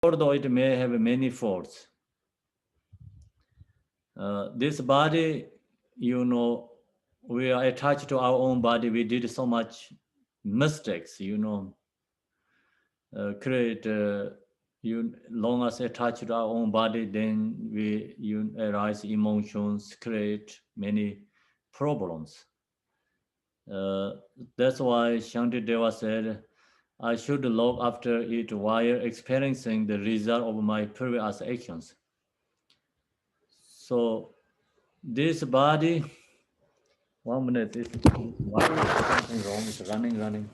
although it may have many faults. This body, we are attached to our own body. We did so much mistakes, create you long as attached to our own body, then we arise emotions, create many problems. That's why Shantideva said, I should look after it while experiencing the result of my previous actions. So this body, 1 minute, why is something wrong? It's running.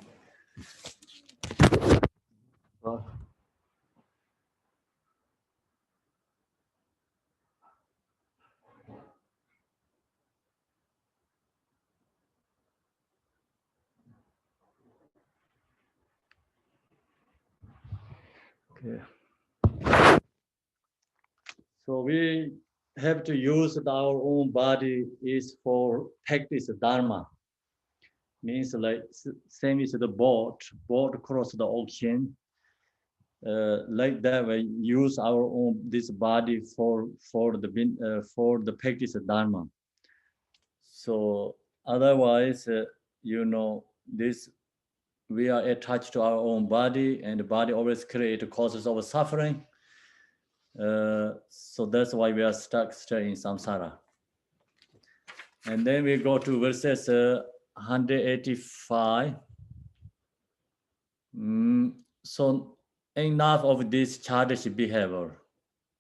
Okay. So we have to use our own body is for practice dharma. Means like same as the boat cross the ocean. Like that, we use our own this body for the practice dharma. So otherwise, this we are attached to our own body, and the body always create causes of suffering. So that's why we are stuck in samsara. And then we go to verses 185. So enough of this childish behavior.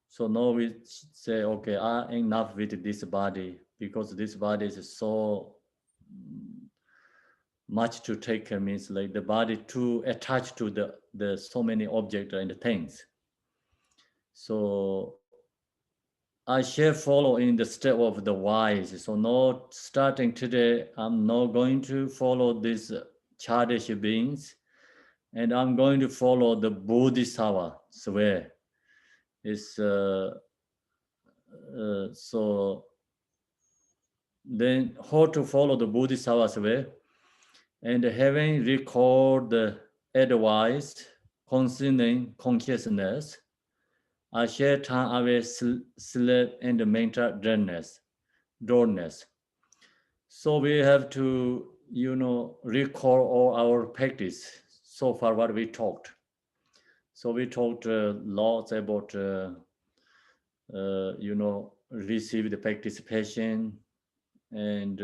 So now we say, okay, enough with this body, because this body is so much to take care, means like the body too attached to the so many objects and things. So I shall follow in the step of the wise. So now starting today, I'm not going to follow these childish beings, and I'm going to follow the Bodhisattva's way. So then how to follow the Bodhisattva's way, and having record the advice concerning consciousness, I shall turn away sleep and mental dullness. So we have to, recall all our practice so far what we talked. So we talked lots about, receive the participation, and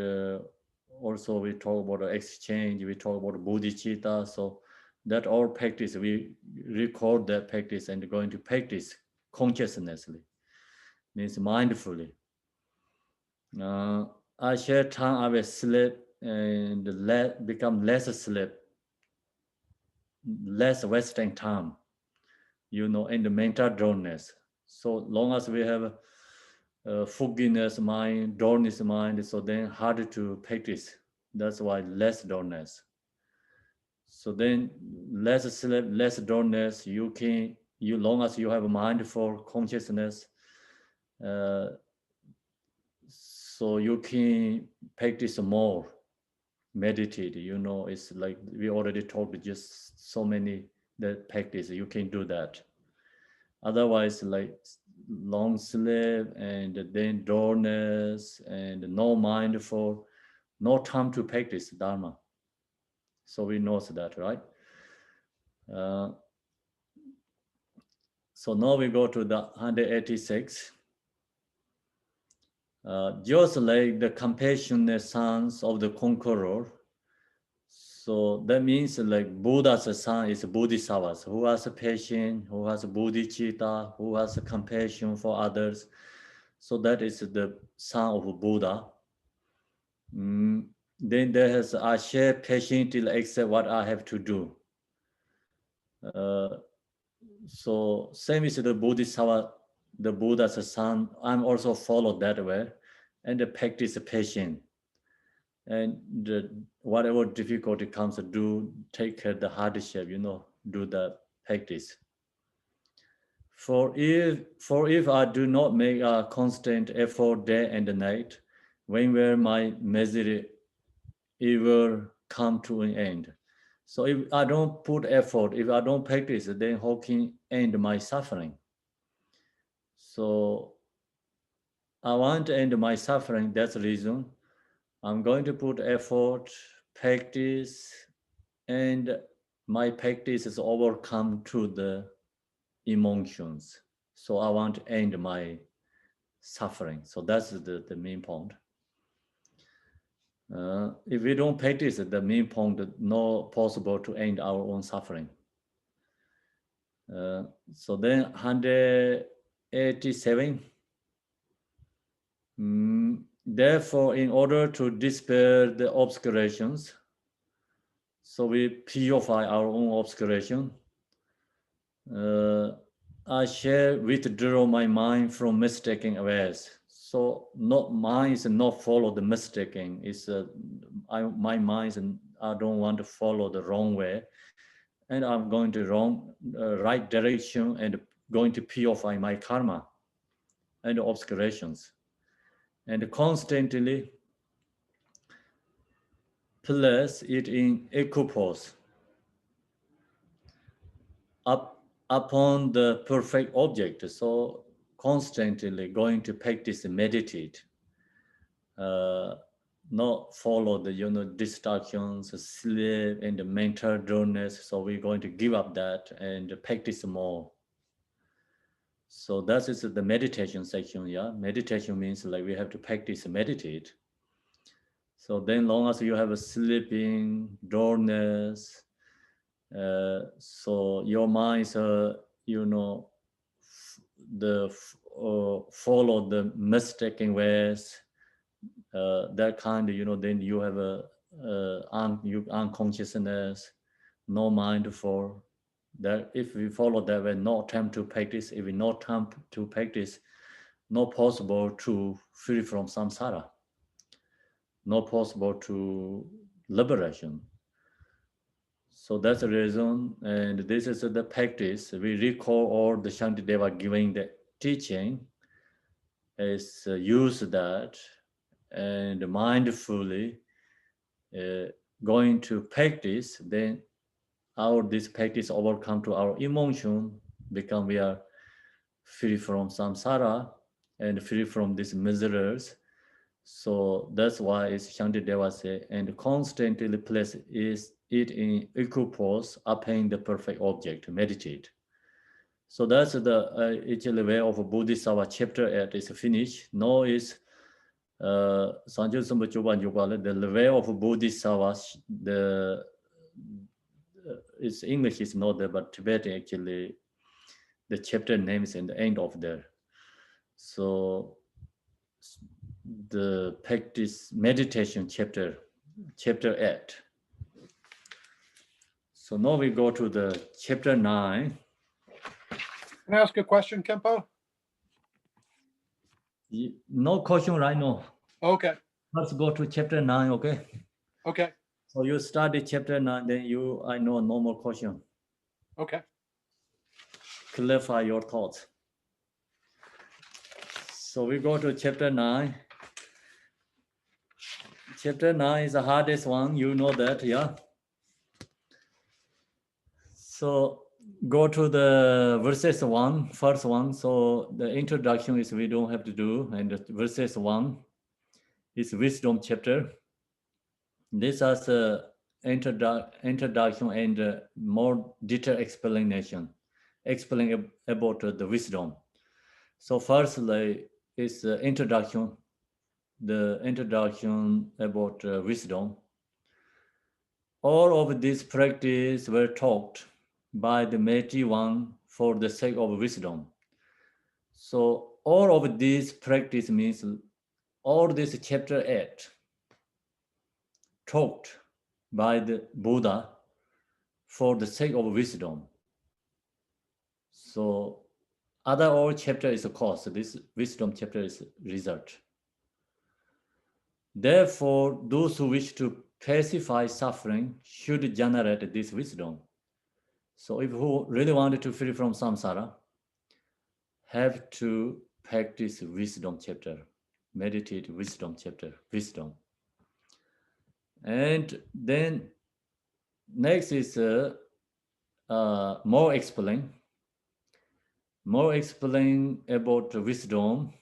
also we talk about exchange, we talk about bodhicitta. So that all practice, we record that practice and going to practice consciously, means mindfully. I shall turn away sleep and become less sleep, less wasting time, and the mental dullness. So long as we have fogginess mind, dullness mind, so then harder to practice. That's why less dullness. So then less sleep, less dullness, long as you have mindful consciousness, so you can practice more, meditate. It's like we already talked, just so many that practice, you can do that. Otherwise, like long sleep and then dullness and no mindful, no time to practice Dharma. So we know that, right? So now we go to the 186. Just like the compassionate sons of the conqueror. So that means like Buddha's son is Bodhisattvas, who has a patience, who has a bodhicitta, who has a compassion for others. So that is the son of Buddha. Then there has I share patiently accept what I have to do. So same is the Bodhisattva, the Buddha's son. I'm also followed that way, and practice patience. And whatever difficulty comes, do take care the hardship, do the practice. For if I do not make a constant effort day and night, when will my misery ever come to an end? So if I don't put effort, if I don't practice, then how can end my suffering. So I want to end my suffering. That's the reason I'm going to put effort, practice, and my practice is overcome to the emotions. So I want to end my suffering. So that's the main point. If we don't practice the main point, not possible to end our own suffering. So then 187. Therefore, in order to dispel the obscurations, so we purify our own obscuration, I shall withdraw my mind from mistaking awares. So not mind is not follow the mistaking. It's my mind is I don't want to follow the wrong way, and I'm going to right direction and going to purify my karma and obscurations, and constantly place it in equipoise upon the perfect object. So constantly going to practice and meditate, not follow the distractions, sleep, and the mental dullness. So we're going to give up that and practice more. So that is the meditation section. Yeah, meditation means like we have to practice and meditate. So then, long as you have a sleeping, dullness, so your mind is, follow the mistaken ways, that kind of, then you have unconsciousness, no mindful. That if we follow that way, no time to practice. If we no time to practice, not possible to free from samsara, not possible to liberation. So that's the reason, and this is the practice. We recall all the Shantideva giving the teaching, is use that and mindfully going to practice. Then this practice overcome to our emotion, become we are free from samsara and free from these miseries. So that's why it's Shantideva say, and constantly place it in equipoise upon the perfect object, meditate. So that's the actually way of Bodhisattva chapter 8 is finished. Now is Sanjay Samba Choban Yogala, the way of Bodhisattva, its English is not there, but Tibetan actually, the chapter name is in the end of there. So the practice meditation chapter 8. So now we go to the chapter 9. Can I ask a question, Khenpo? No question right now. Okay. Let's go to chapter 9, okay? Okay. So you study chapter 9, then I know no more question. Okay. Clarify your thoughts. So we go to chapter 9. Chapter 9 is the hardest one, you know that, yeah? So go to the verses first one. So the introduction is we don't have to do, and the verses 1 is wisdom chapter. This is a introduction and more detailed explanation, explaining about the wisdom. So firstly is the introduction about wisdom. All of these practices were taught by the Mighty One for the sake of wisdom. So all of these practice means all this chapter 8 taught by the Buddha for the sake of wisdom. So other all chapter is a cause. This wisdom chapter is result. Therefore, those who wish to pacify suffering should generate this wisdom. So if who really wanted to free from samsara, have to practice wisdom chapter, meditate wisdom chapter, wisdom. And then next is more explain. more explain about wisdom.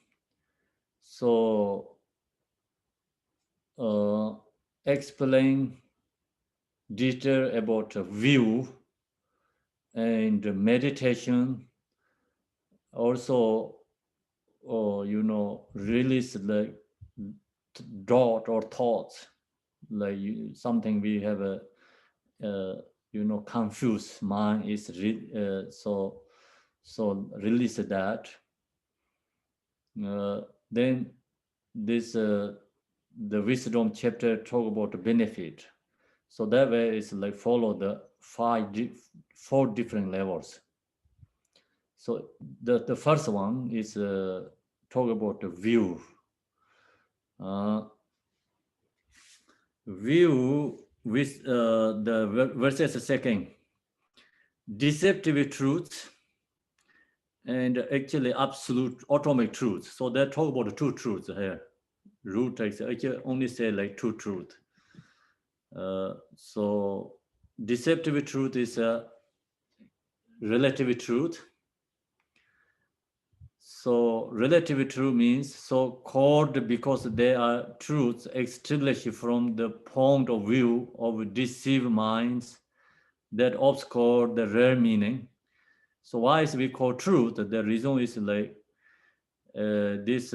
So explain detail about view and meditation. Also, release the dot or thoughts, like something we have a confused mind is so release that. Then this the wisdom chapter talk about the benefit. So that way is like follow the four different levels. So the first one is talk about the view. View with the verses second, deceptive truths and actually absolute atomic truth. So they talk about the two truths here. Root takes actually only say like two truth. So deceptive truth is a relative truth. So relative truth means so called because they are truths established from the point of view of deceived minds that obscure the real meaning. So why is we call truth? The reason is like this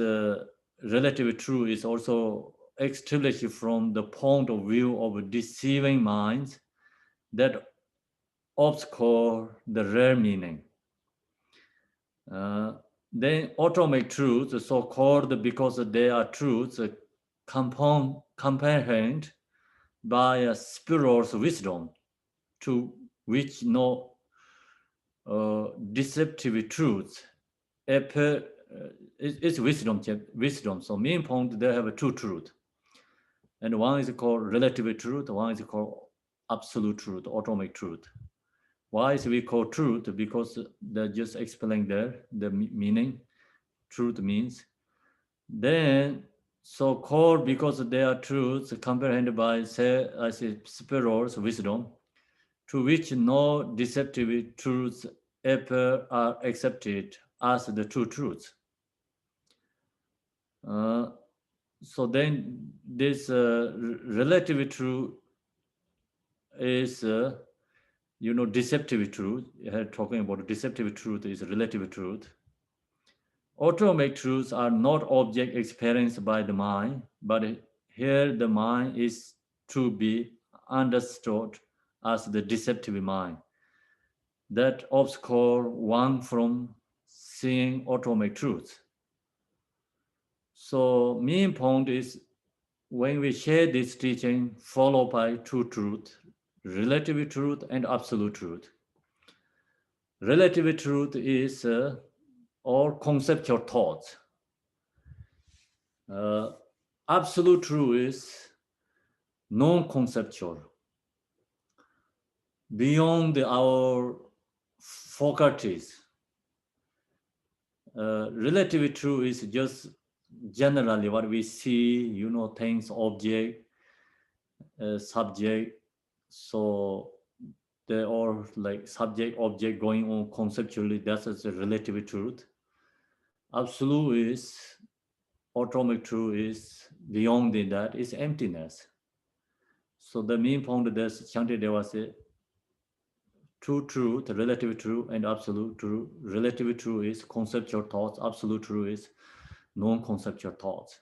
relative truth is also established from the point of view of deceiving minds that obscure the real meaning. Then atomic truths, so-called because they are truths comprehend by a spiritual wisdom, to which no deceptive truths appear. It's wisdom. So main point, they have two truths. And one is called relative truth, one is called absolute truth, atomic truth. Why is we call truth? Because they just explain there the meaning. Truth means. Then so called because they are truths comprehended by spiritual wisdom, to which no deceptive truths ever are accepted as the true truths. So then this relative truth is deceptive truth. Talking about deceptive truth is relative truth. Atomic truths are not object experienced by the mind, but here the mind is to be understood as the deceptive mind that obscure one from seeing atomic truths. So main point is when we share this teaching followed by two truths, relative truth and absolute truth. Relative truth is all conceptual thoughts. Absolute truth is non-conceptual, beyond our faculties. Relative truth is just generally what we see, things, object, subject. So they're all like subject, object going on conceptually. That's a relative truth. Absolute is, atomic truth is beyond that, is emptiness. So the main point that Shantideva said, two truth, relative truth and absolute truth. Relative truth is conceptual thoughts, absolute truth is non-conceptual thoughts.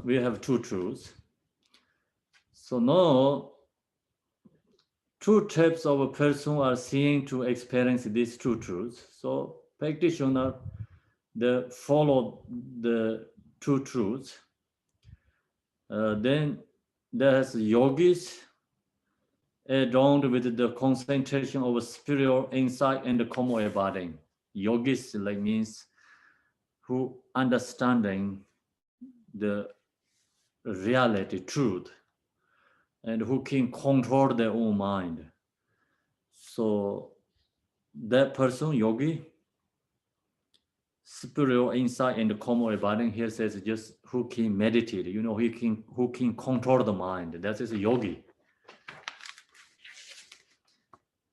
We have two truths. So now, two types of a person are seeing to experience these two truths. So practitioner, they follow the two truths. Then there's yogis, adorned with the concentration of spiritual insight and common abiding. Yogis like means who understanding the reality, truth, and who can control their own mind. So that person, yogi, spiritual insight and common abiding, here says just who can meditate, who can control the mind. That is a yogi.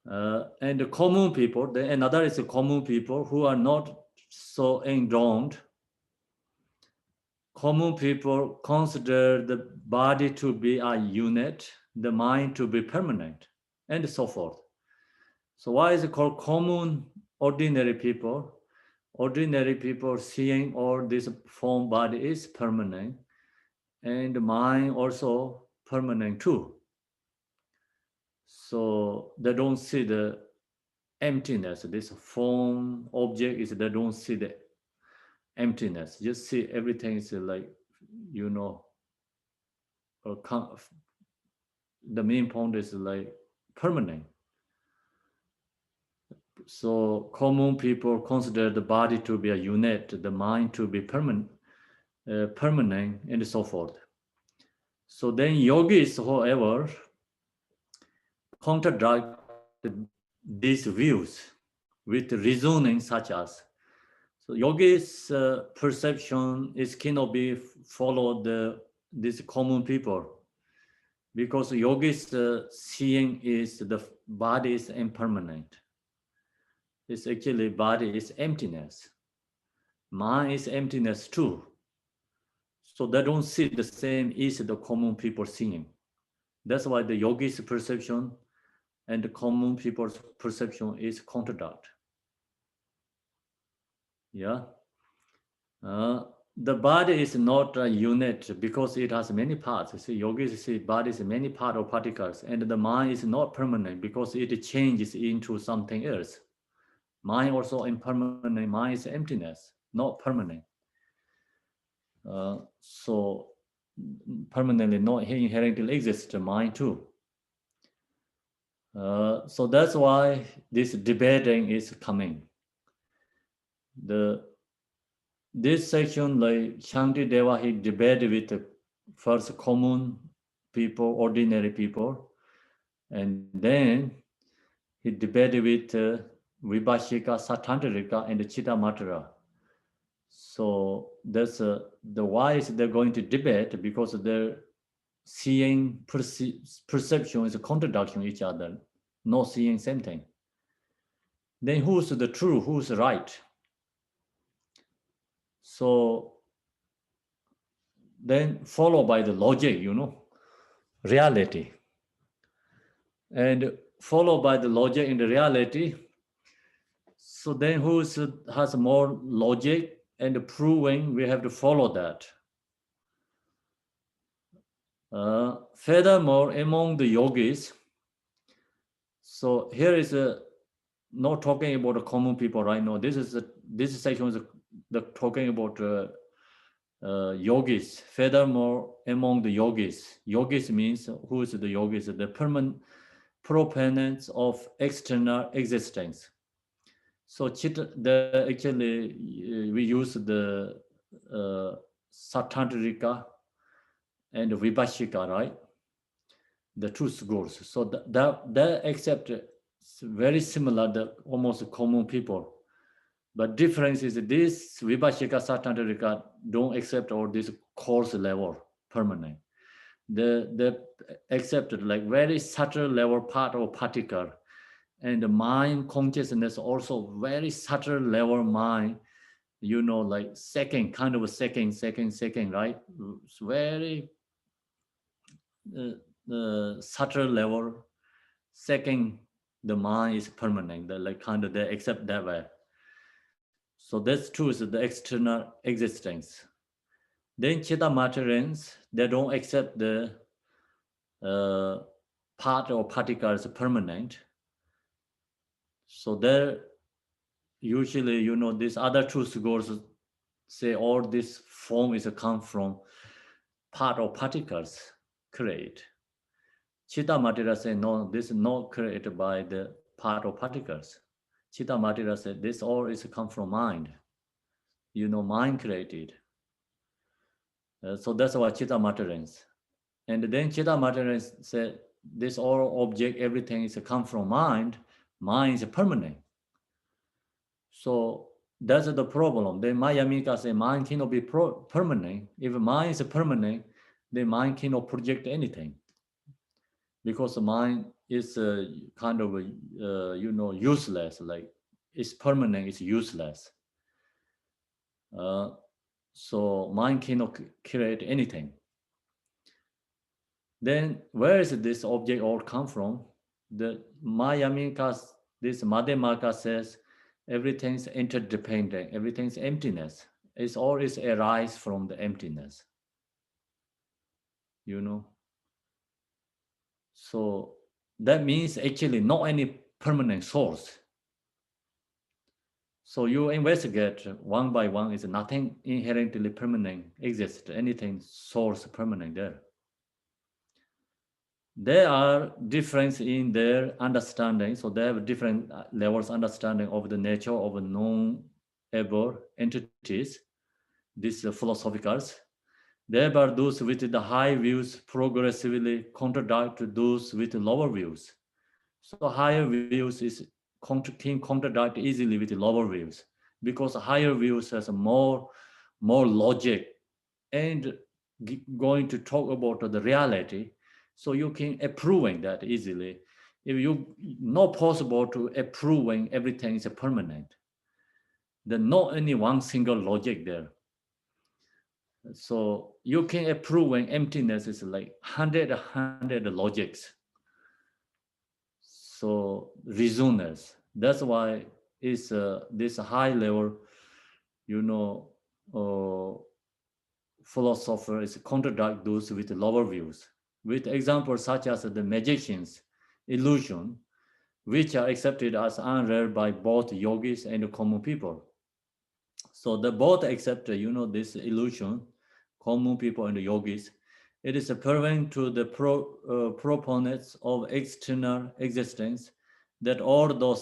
And the common people, another is the common people who are not so enthroned. Common people consider the body to be a unit, the mind to be permanent, and so forth. So why is it called common ordinary people? Ordinary people seeing all this form body is permanent, and mind also permanent too. So they don't see the emptiness. This form object is they don't see the emptiness. Just see everything is like, you know, the main point is like permanent. So common people consider the body to be a unit, the mind to be permanent, and so forth. So then yogis, however, contradict these views with reasoning such as, so yogis' perception is cannot be followed these common people, because yogis' seeing is the body is impermanent. It's actually body is emptiness. Mind is emptiness too. So they don't see the same as the common people seeing. That's why the yogis' perception and the common people's perception is contradict. Yeah. The body is not a unit because it has many parts. You see, yogis see body is many parts or particles, and the mind is not permanent because it changes into something else. Mind also impermanent. Mind is emptiness, not permanent. So permanently not inherently exists, mind too. So that's why this debating is coming. This section, like Shanti Deva, he debated with the first common people, ordinary people, and then he debated with Vibhashika, Satantrika, and Chittamatara. So that's the why is they're going to debate, because their seeing perception is a contradiction each other, not seeing same thing. Then who's the true, who's right? So then followed by the logic, reality. And followed by the logic in the reality. So then who has more logic and proving, we have to follow that. Furthermore, among the yogis, so here is not talking about the common people right now. This section is talking about yogis. Furthermore, among the yogis means who is the yogis? The permanent proponents of external existence. So actually we use the Satantrika and Vibhashika, right? The two schools. So that accept very similar, the almost common people. But difference is this Vibhashika, Satantrika don't accept all this coarse level permanent. They accept like very subtle level part or particle, and the mind consciousness also very subtle level mind, like second, kind of a second, right? It's very subtle level second, the mind is permanent, like kind of they accept that way. So that's true, is the external existence. Then Chittamatarians, they don't accept the part or particles permanent. So there usually, these other two schools say all this form is come from part or particles create. Chittamatara say no, this is not created by the part or particles. Chittamatara said this all is come from mind. Mind created. So that's why Chittamatarians. And then Chittamatarians said this all object, everything is come from mind. Mind is permanent. So that's the problem. Then Mayamika say mind cannot be permanent. If mind is permanent, then mind cannot project anything, because the mind is kind of useless. Like it's permanent, it's useless. So mind cannot create anything. Then where is this object all come from? The Mayamika, this Madhyamaka says everything's interdependent, everything's emptiness. It's always arise from the emptiness. So that means actually not any permanent source. So you investigate one by one, is nothing inherently permanent exists, anything source permanent there. There are difference in their understanding. So they have different levels understanding of the nature of non-able entities, these philosophicals. Thereby those with the high views progressively contradict those with lower views. So higher views can contradict easily with lower views because higher views has more logic and going to talk about the reality. So you can approving that easily. If you not possible to approving everything is permanent, then not any one single logic there. So you can approving emptiness is like 100 logics. So reasoners. That's why is this high level, uh, philosopher is contradict those with lower views. With examples such as the magician's illusion, which are accepted as unreal by both yogis and common people. So the both accept, this illusion, common people and yogis. It is apparent to the proponents of external existence that although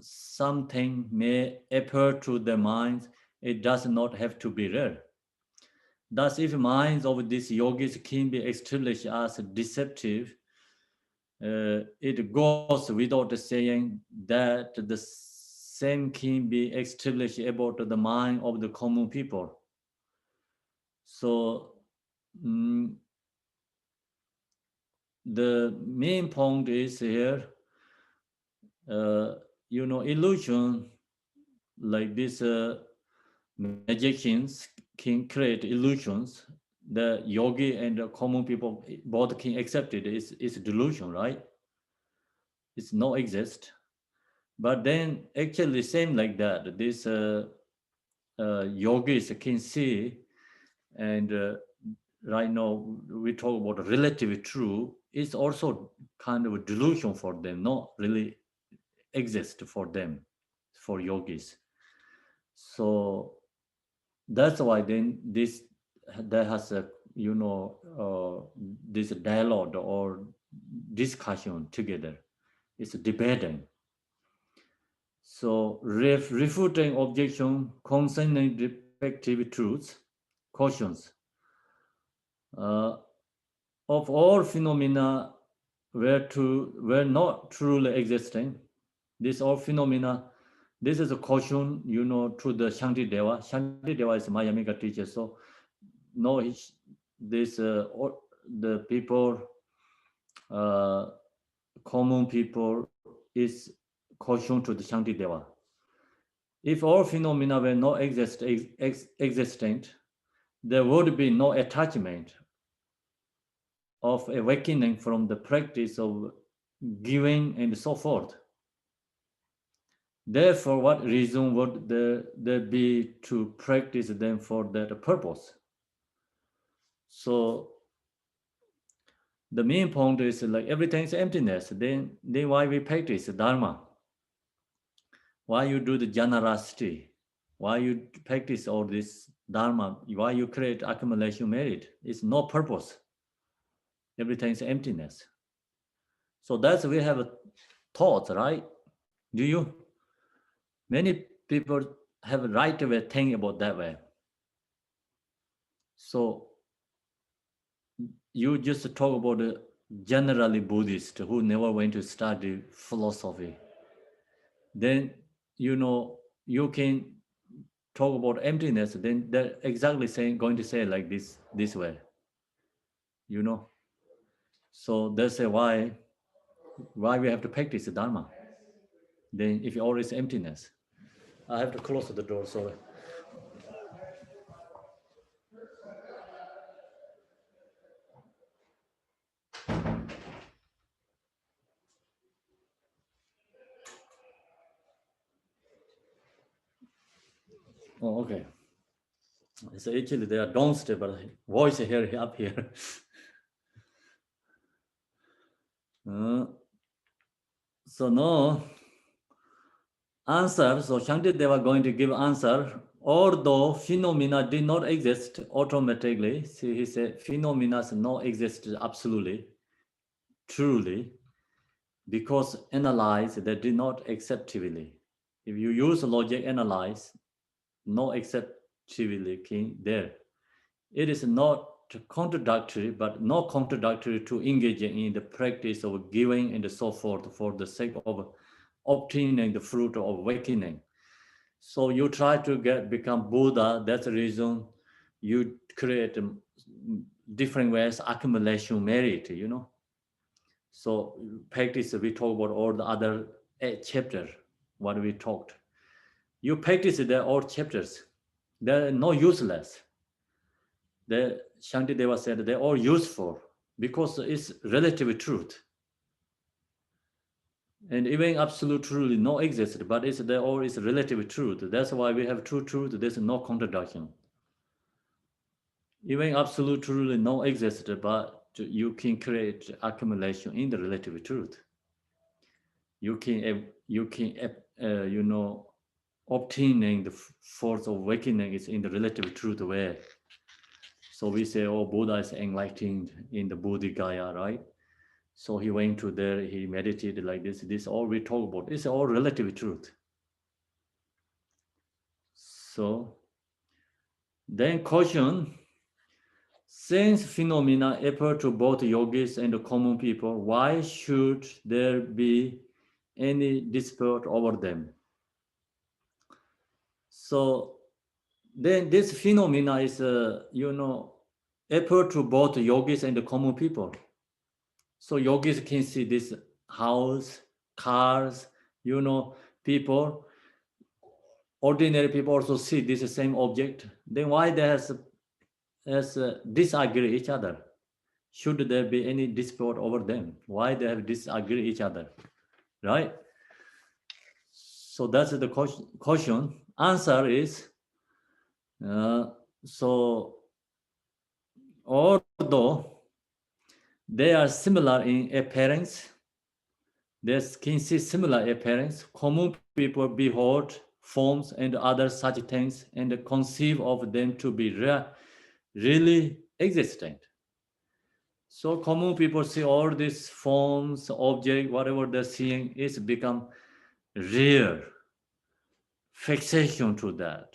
something may appear to the minds, it does not have to be real. Thus, if minds of these yogis can be established as deceptive, it goes without saying that the same can be established about the mind of the common people. So the main point is here, illusion like this magicians can create illusions. The yogi and the common people both can accept it. It's delusion, right? It's no exist. But then actually same like that. This yogis can see, and right now we talk about relative true. It's also kind of a delusion for them, not really exist for them, for yogis. So that's why then there has a this dialogue or discussion together. It's debating. So refuting objection concerning respective truths, cautions. Of all phenomena were not truly existing, this all phenomena, this is a caution, to the Shantideva. Shantideva is Mayamika teacher, so no, the people, common people is caution to the Shantideva. If all phenomena were not existent, there would be no attachment of awakening from the practice of giving and so forth. Therefore, what reason would there be to practice them for that purpose? So the main point is like everything's emptiness. Then why we practice Dharma? Why you do the generosity? Why you practice all this Dharma? Why you create accumulation merit? It's no purpose. Everything's emptiness. So that's we have a thought, right? Do you? Many people have a right way think about that way. So you just talk about the generally Buddhist who never went to study philosophy. Then you can talk about emptiness. Then they're exactly going to say like this way. So that's why Why we have to practice the Dharma? Then if all is emptiness, I have to close the door, sorry. Oh, okay. So actually they are downstairs, but voice here, up here. So no answer. So Shantideva going to give answer. Although phenomena did not exist automatically, see, he said phenomena not exist absolutely, truly, because analyze they did not acceptably. If you use logic analyze, no acceptability there. It is not contradictory, but not contradictory to engage in the practice of giving and so forth for the sake of obtaining the fruit of awakening. So you try to become Buddha. That's the reason you create different ways accumulation merit. So practice. We talk about all the other 8 chapters. What we talked. You practice the all chapters. They're no useless. The Shantideva said they're all useful because it's relative truth. And even absolute truth no exist, but there all is relative truth. That's why we have true truth. There's no contradiction. Even absolute truth no exist, but you can create accumulation in the relative truth. You can obtaining the force of awakening is in the relative truth way. So we say, oh, Buddha is enlightened in the Bodhigaya, right? So he went to there, he meditated like this. This all we talk about. It's all relative truth. So then caution, since phenomena appear to both yogis and common people, why should there be any dispute over them? So then this phenomena is, appear to both yogis and common people. So yogis can see this house, cars, people. Ordinary people also see this same object. Then why they disagree each other? Should there be any dispute over them? Why they have disagree each other, right? So that's the question. Answer is, so although they are similar in appearance, they can see similar appearance, common people behold forms and other such things and conceive of them to be really existent. So common people see all these forms, object, whatever they're seeing is become real, fixation to that,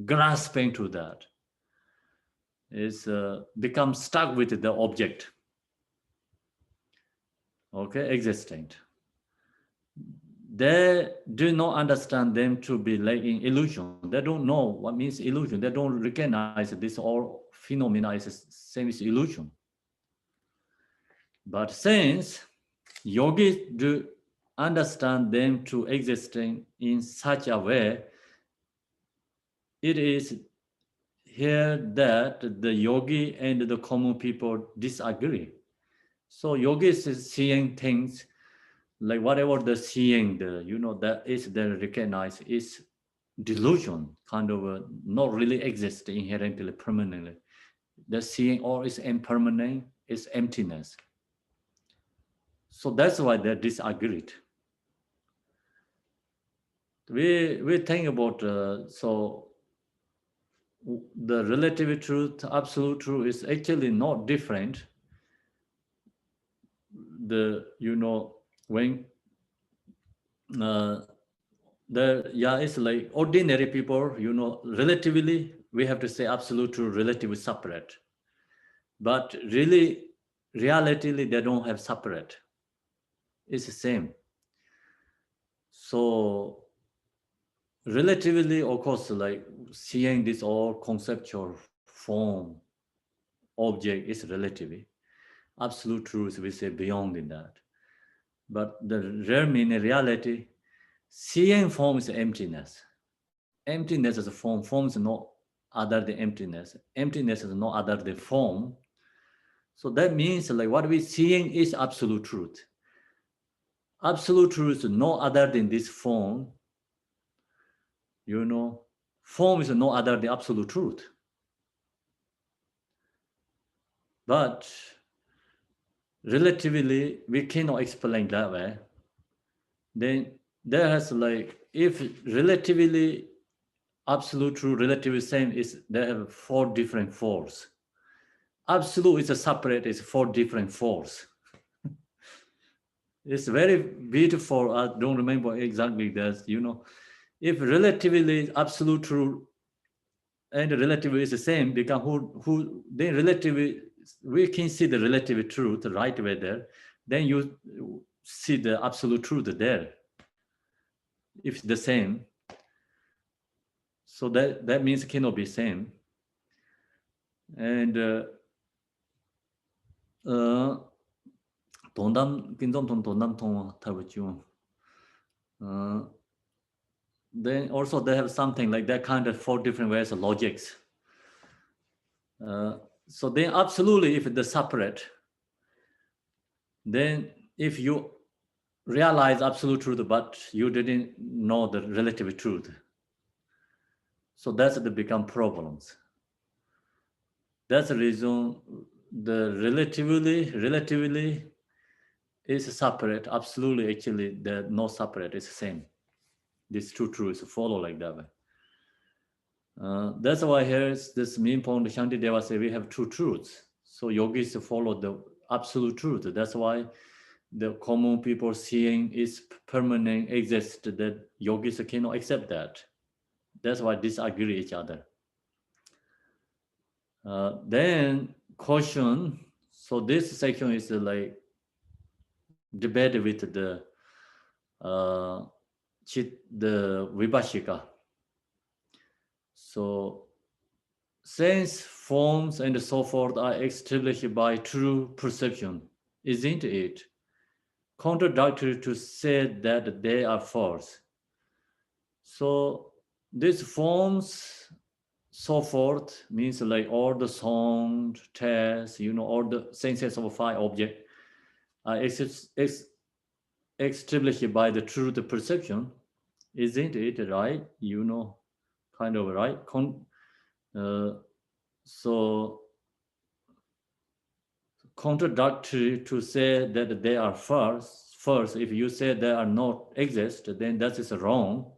grasping to that, is become stuck with the object, okay, existent. They do not understand them to be like in illusion. They don't know what means illusion. They don't recognize this all phenomena is same as illusion. But since yogis do understand them to existing in such a way, it is here that the yogi and the common people disagree. So yogis is seeing things like whatever they're seeing, that is they recognize is delusion, kind of not really exist inherently, permanently. The seeing all is impermanent, is emptiness. So that's why they disagreed. We think about so the relative truth, absolute truth is actually not different. When it's like ordinary people, relatively we have to say absolute truth, relatively separate. But really, relatively they don't have separate. It's the same. So relatively, of course, like seeing this all conceptual form, object is relatively. Absolute truth, we say beyond in that. But the real meaning, reality, seeing form is emptiness. Emptiness is a form. Form is no other than emptiness. Emptiness is no other than form. So that means like what we seeing is absolute truth. Absolute truth is no other than this form. You know, form is no other than absolute truth. But relatively, we cannot explain that way. Then there has like, if relatively absolute truth, relatively same is, they have 4 different force. Absolute is a separate, is 4 different force. It's very beautiful. I don't remember exactly that, you know. If relatively absolute truth and relatively is the same, because who then relatively, we can see the relative truth right away there, then you see the absolute truth there. If it's the same, so that means it cannot be same. And 돈담 kinzom 돈담 통 타고죠. Then also they have something like that kind of 4 different ways of logics. So then absolutely, if they're separate, then if you realize absolute truth, but you didn't know the relative truth, so that's the become problems. That's the reason the relatively is separate. Absolutely, actually, they're not separate. It's the same. These 2 truths follow like that way. That's why here is this main point. Shantideva say we have 2 truths. So yogis follow the absolute truth. That's why the common people seeing is permanent, exist, that yogis cannot accept that. That's why disagree each other. Then caution. So this section is like debate with the Vibhashika. So sense, forms, and so forth are established by true perception, isn't it? Contradictory to say that they are false. So these forms, so forth, means like all the sound, taste, you know, all the senses of 5 objects are established by the truth perception, isn't it right? You know, kind of right. So contradictory to say that they are false. First, if you say they are not exist, then that is wrong.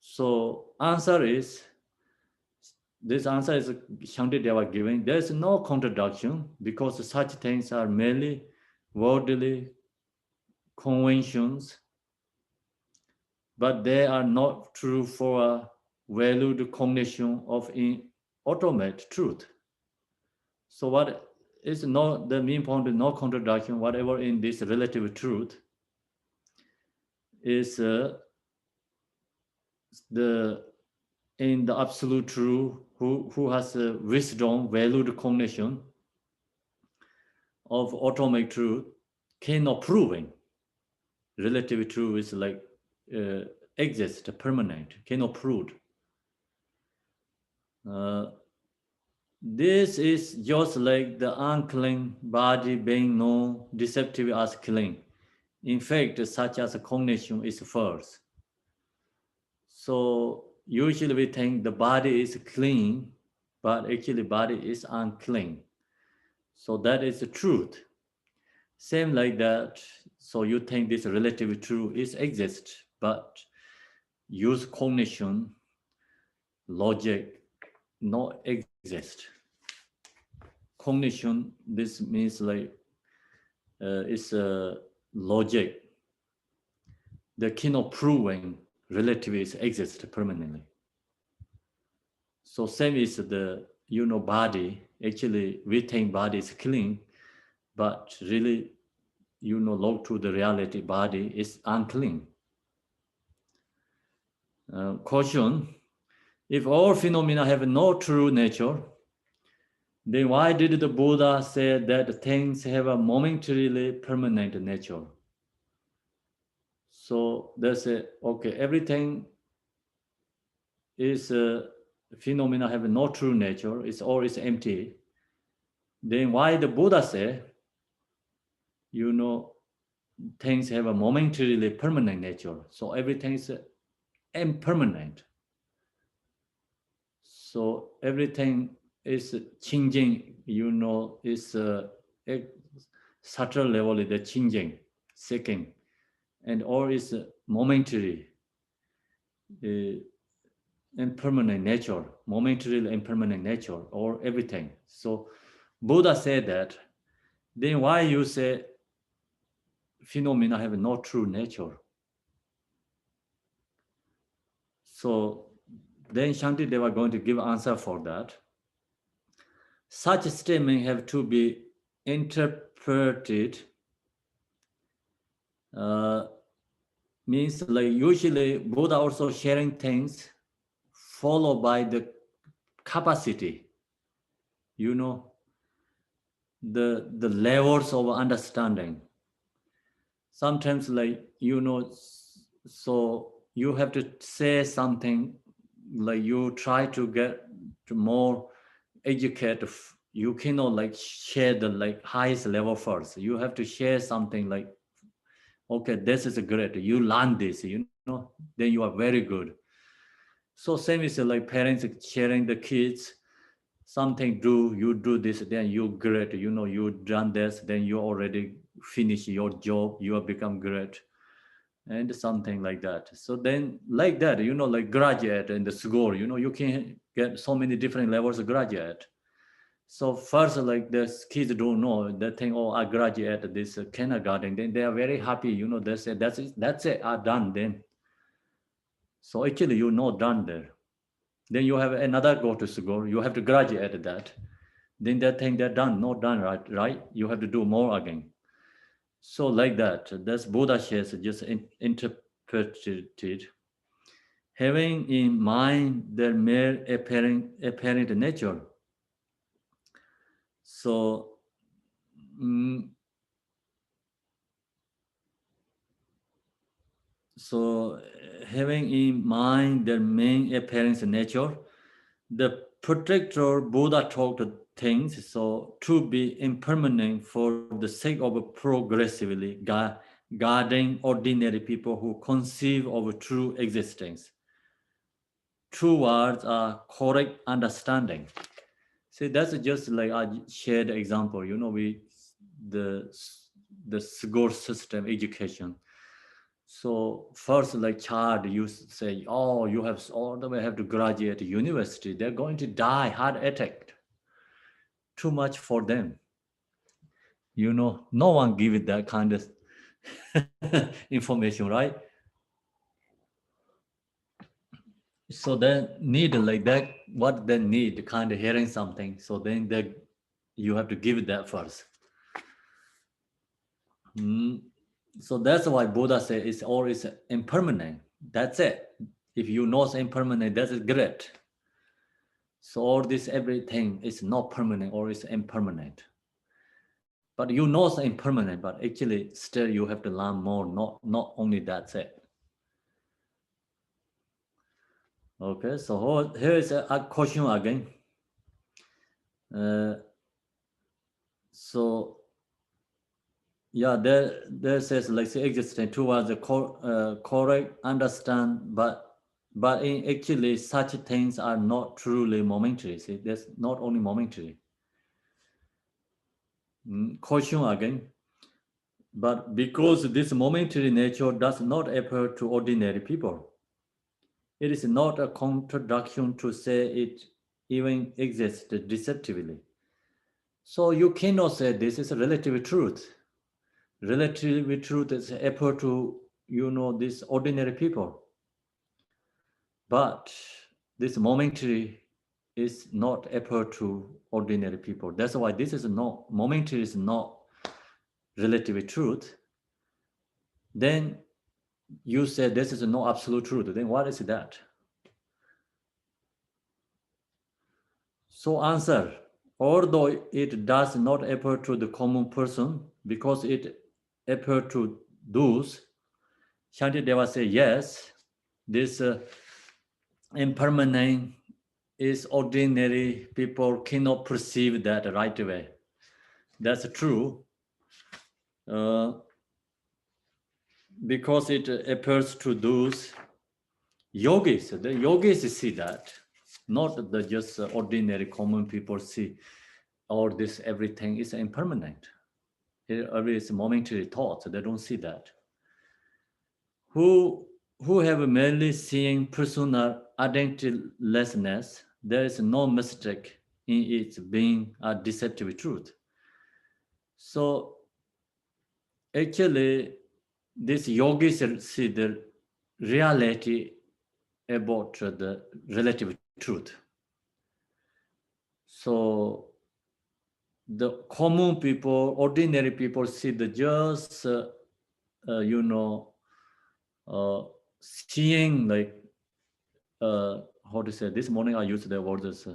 So answer is, this answer is Shantideva giving. There is no contradiction because such things are merely worldly conventions, but they are not true for a valued cognition of ultimate truth. So what is not the main point, no contradiction, whatever in this relative truth is in the absolute truth, who has a wisdom, valued cognition of ultimate truth, cannot proving. Relative truth is like exist, permanent, cannot prove. This is just like the unclean body being known deceptive as clean. In fact, such as a cognition is false. So usually we think the body is clean, but actually body is unclean. So that is the truth. Same like that. So you think this relative truth is exist, but use cognition, logic, not exist. Cognition, this means like it's a logic. The cannot proving relativities exist permanently. So same is the body. Actually, we think body is clean, but really, look to the reality, body is unclean. Caution: if all phenomena have no true nature, then why did the Buddha say that things have a momentarily permanent nature? So they say, okay, everything is phenomena have no true nature, it's all is empty. Then why the Buddha say, things have a momentarily permanent nature. So everything is impermanent. So everything is changing, is a subtle level is the changing, seeking, and all is momentary, impermanent nature, momentarily impermanent nature, or everything. So Buddha said that. Then why you say phenomena have no true nature? So then Shantideva going to give answer for that. Such statement have to be interpreted. Means like usually Buddha also sharing things followed by the capacity, the levels of understanding. Sometimes so you have to say something, like you try to get to more educated. You cannot share the highest level first. You have to share something like, okay, this is great, you learn this, then you are very good. So same is like parents sharing the kids something, you do this, then you great, you done this, then you already finish your job, you have become great, and something like that. So then like that, like graduate in the school, you can get so many different levels of graduate. So first, like the kids don't know, they think, oh, I graduated this kindergarten, then they are very happy, they say, that's it, I'm done then. So actually you're not done there. Then you have another go to school, you have to graduate that. Then they think they're done, not done, right? You have to do more again. So like that, that's Buddha shares just interpreted. Having in mind their mere apparent nature. So, having in mind their main appearance nature, the protector Buddha talked things so to be impermanent for the sake of progressively guarding ordinary people who conceive of true existence towards a correct understanding. See, that's just like I shared example, the school system education. So first, like child, you say, oh, you have all the way have to graduate university. They're going to die, heart attack. Too much for them. No one give it that kind of information, right? So they need like that, what they need, kind of hearing something. So then you have to give it that first. So that's why Buddha said it's always impermanent. That's it. If you know it's impermanent, that is great. So all this, everything is not permanent or is impermanent. But you know it's impermanent, but actually still you have to learn more, not only that's it. Okay, so here is a question again. So yeah, there says like say existence towards the correct understand, but in actually such things are not truly momentary. See, that's not only momentary. Question again. But because this momentary nature does not appear to ordinary people, it is not a contradiction to say it even exists deceptively. So you cannot say this is a relative truth. Relative truth is appear to, these ordinary people. But this momentary is not appear to ordinary people. That's why this is not, momentary is not relative truth. Then you said this is no absolute truth. Then what is that? So answer, although it does not appear to the common person because it appears to those Shantideva say, yes, this impermanent is ordinary. People cannot perceive that right away. That's true. Because it appears to those yogis. The yogis see that, not the just ordinary common people see all this, everything is impermanent. Every is momentary thoughts, they don't see that. Who have merely seeing personal identitylessness, there is no mistake in its being a deceptive truth. So actually, this yogis see the reality about the relative truth. So the common people, ordinary people see the just, seeing like, how to say, this morning I used the words,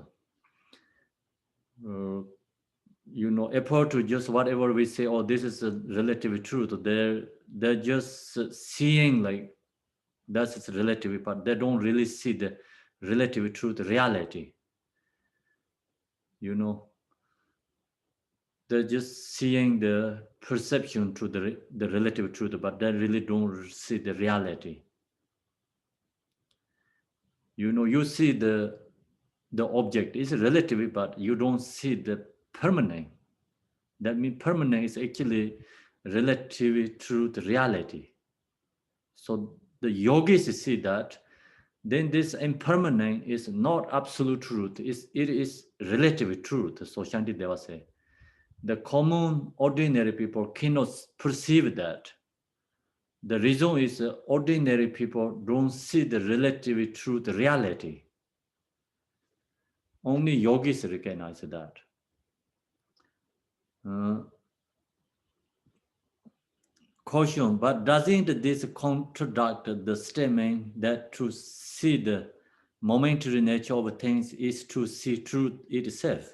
effort to just whatever we say, oh, this is a relative truth. They're just seeing like that's its relative, but they don't really see the relative truth, reality. They're just seeing the perception to the relative truth, but they really don't see the reality. You see the object is relative, but you don't see the permanent. That means permanent is actually relative truth, reality. So the yogis see that, then this impermanent is not absolute truth, it is relative truth. So Shantideva say, the common ordinary people cannot perceive that. The reason is ordinary people don't see the relative truth, reality. Only yogis recognize that. Caution, but doesn't this contradict the statement that to see the momentary nature of things is to see truth itself?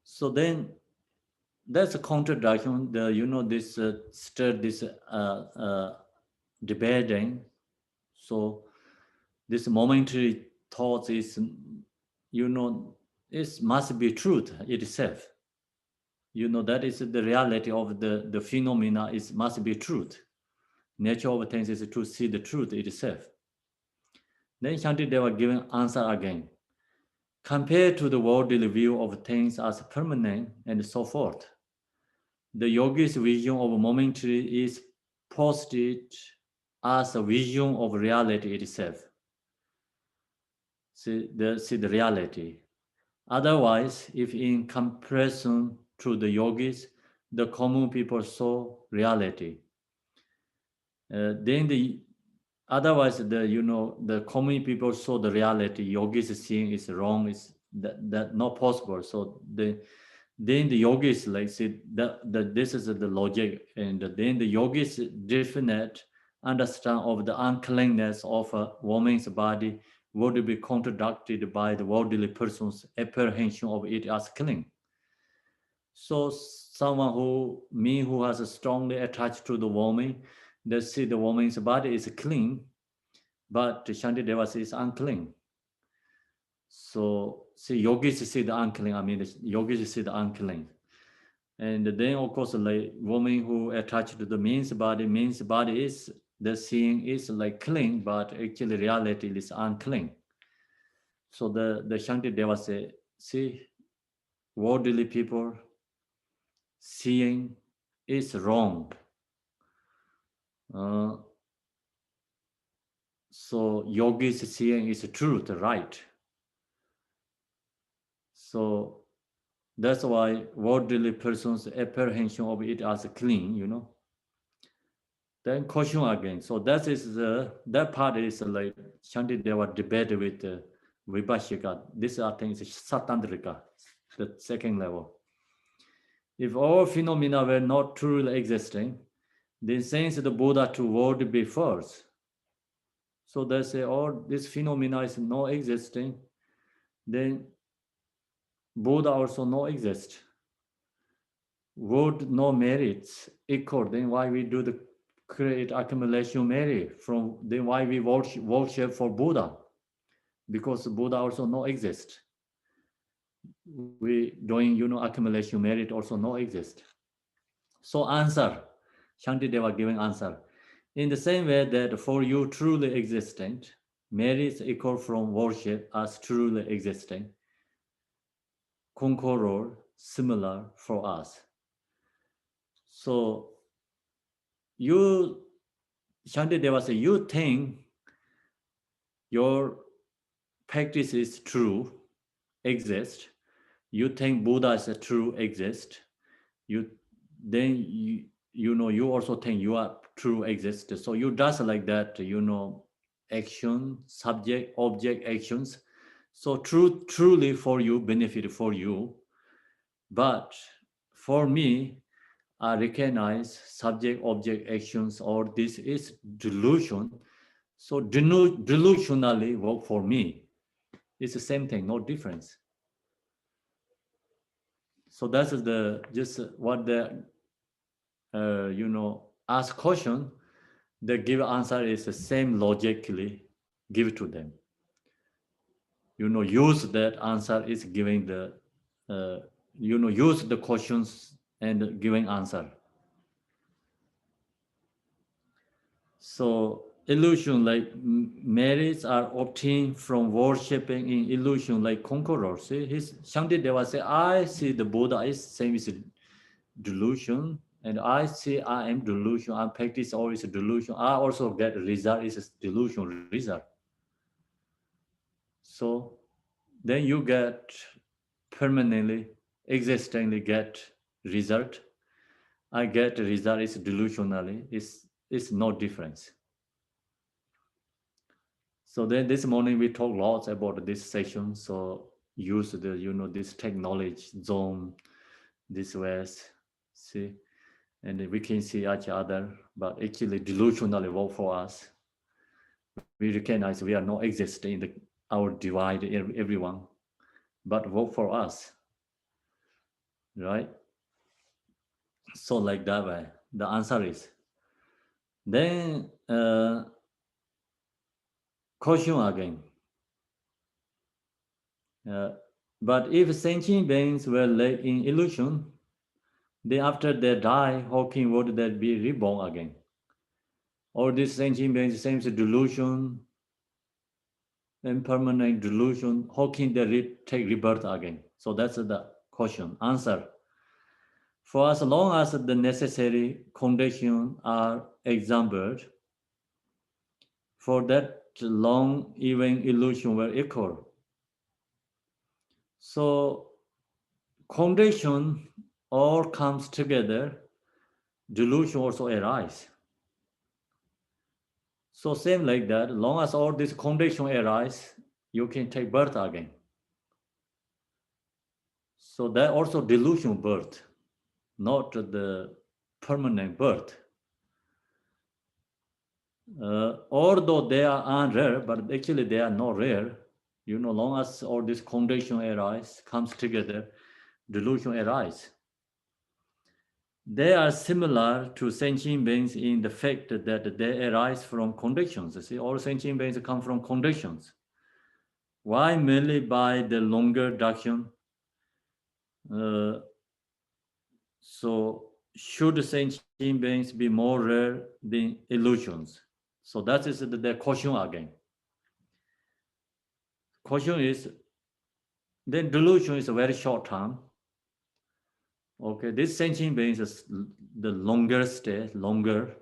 So then that's a contradiction. This stirred this debating. So this momentary thought is, it must be truth itself. That is the reality of the phenomena, is must be truth. Nature of things is to see the truth itself. Then Shantideva giving answer again. Compared to the worldly view of things as permanent and so forth, the yogi's vision of momentary is posted as a vision of reality itself. See the reality. Otherwise, if in comparison to the yogis, the common people saw reality, then otherwise the common people saw the reality, yogis seeing is wrong, is that not possible. So then the yogis like say that this is the logic, and then the yogis definite understand of the uncleanness of a woman's body would be contradicted by the worldly person's apprehension of it as clean. So someone who has strongly attached to the woman, they see the woman's body is clean, but Shantideva says unclean. So see, yogis see the unclean. The yogis see the unclean. And then of course, like woman who attached to the men's body is the seeing is like clean, but actually reality is unclean. So the Shantideva say, see, worldly people seeing is wrong. So yogis seeing is truth, right? So that's why worldly person's apprehension of it as clean, Then caution again. So that part is like Shantideva debate with Vibhashika. This I think is Satandrika, the second level. If all phenomena were not truly existing, then since the Buddha to world be first. So they say, oh, this phenomena is not existing, then Buddha also not exist. World no merits equal, then why we do the create accumulation merit from then why we worship for Buddha, because Buddha also no exist. We doing accumulation merit also no exist. So answer, Shantideva giving answer. In the same way that for you truly existent, merits equal from worship as truly existing, conqueror similar for us. So you, Shantideva say, you think your practice is true, exist. You think Buddha is a true exist. You then you also think you are true exist. So you does like that, action, subject, object, actions. So truly for you, benefit for you. But for me, I recognize subject, object, actions, or this is delusion. So delusionally work for me. It's the same thing, no difference. So that's the just what the ask question. The give answer is the same logically give to them. Use that answer is giving the use the questions and giving answer. So illusion like merits are obtained from worshipping in illusion like conqueror. See, his Shantideva say, I see the Buddha is same is delusion, and I see I am delusion. I practice always delusion. I also get result is delusion result. So then you get permanently, existingly get result. I get result is delusionally. It's no difference. So then this morning we talk lots about this session. So use the this technology zone, this ways, see, and we can see each other, but actually delusionally work for us. We recognize we are not existing in our divide everyone, but work for us, right? So like that way, the answer is. Then question again. But if sentient beings were led in illusion, then after they die, how can would they be reborn again? Or this sentient beings seems delusion, impermanent delusion, how can they take rebirth again? So that's the question. Answer. For as long as the necessary conditions are examined, for that long even illusion will occur. So condition all comes together, delusion also arise. So same like that, long as all this condition arise, you can take birth again. So that also delusion birth, not the permanent birth. Although they are unrare, but actually they are not rare. Long as all this condition arise, comes together, delusion arise. They are similar to sentient beings in the fact that they arise from conditions. You see, all sentient beings come from conditions. Why? Merely by the longer duration. So should sentient beings be more rare than illusions? So that is the question again. Question is, then delusion is a very short term. Okay, this sentient beings is the longer stay, longer.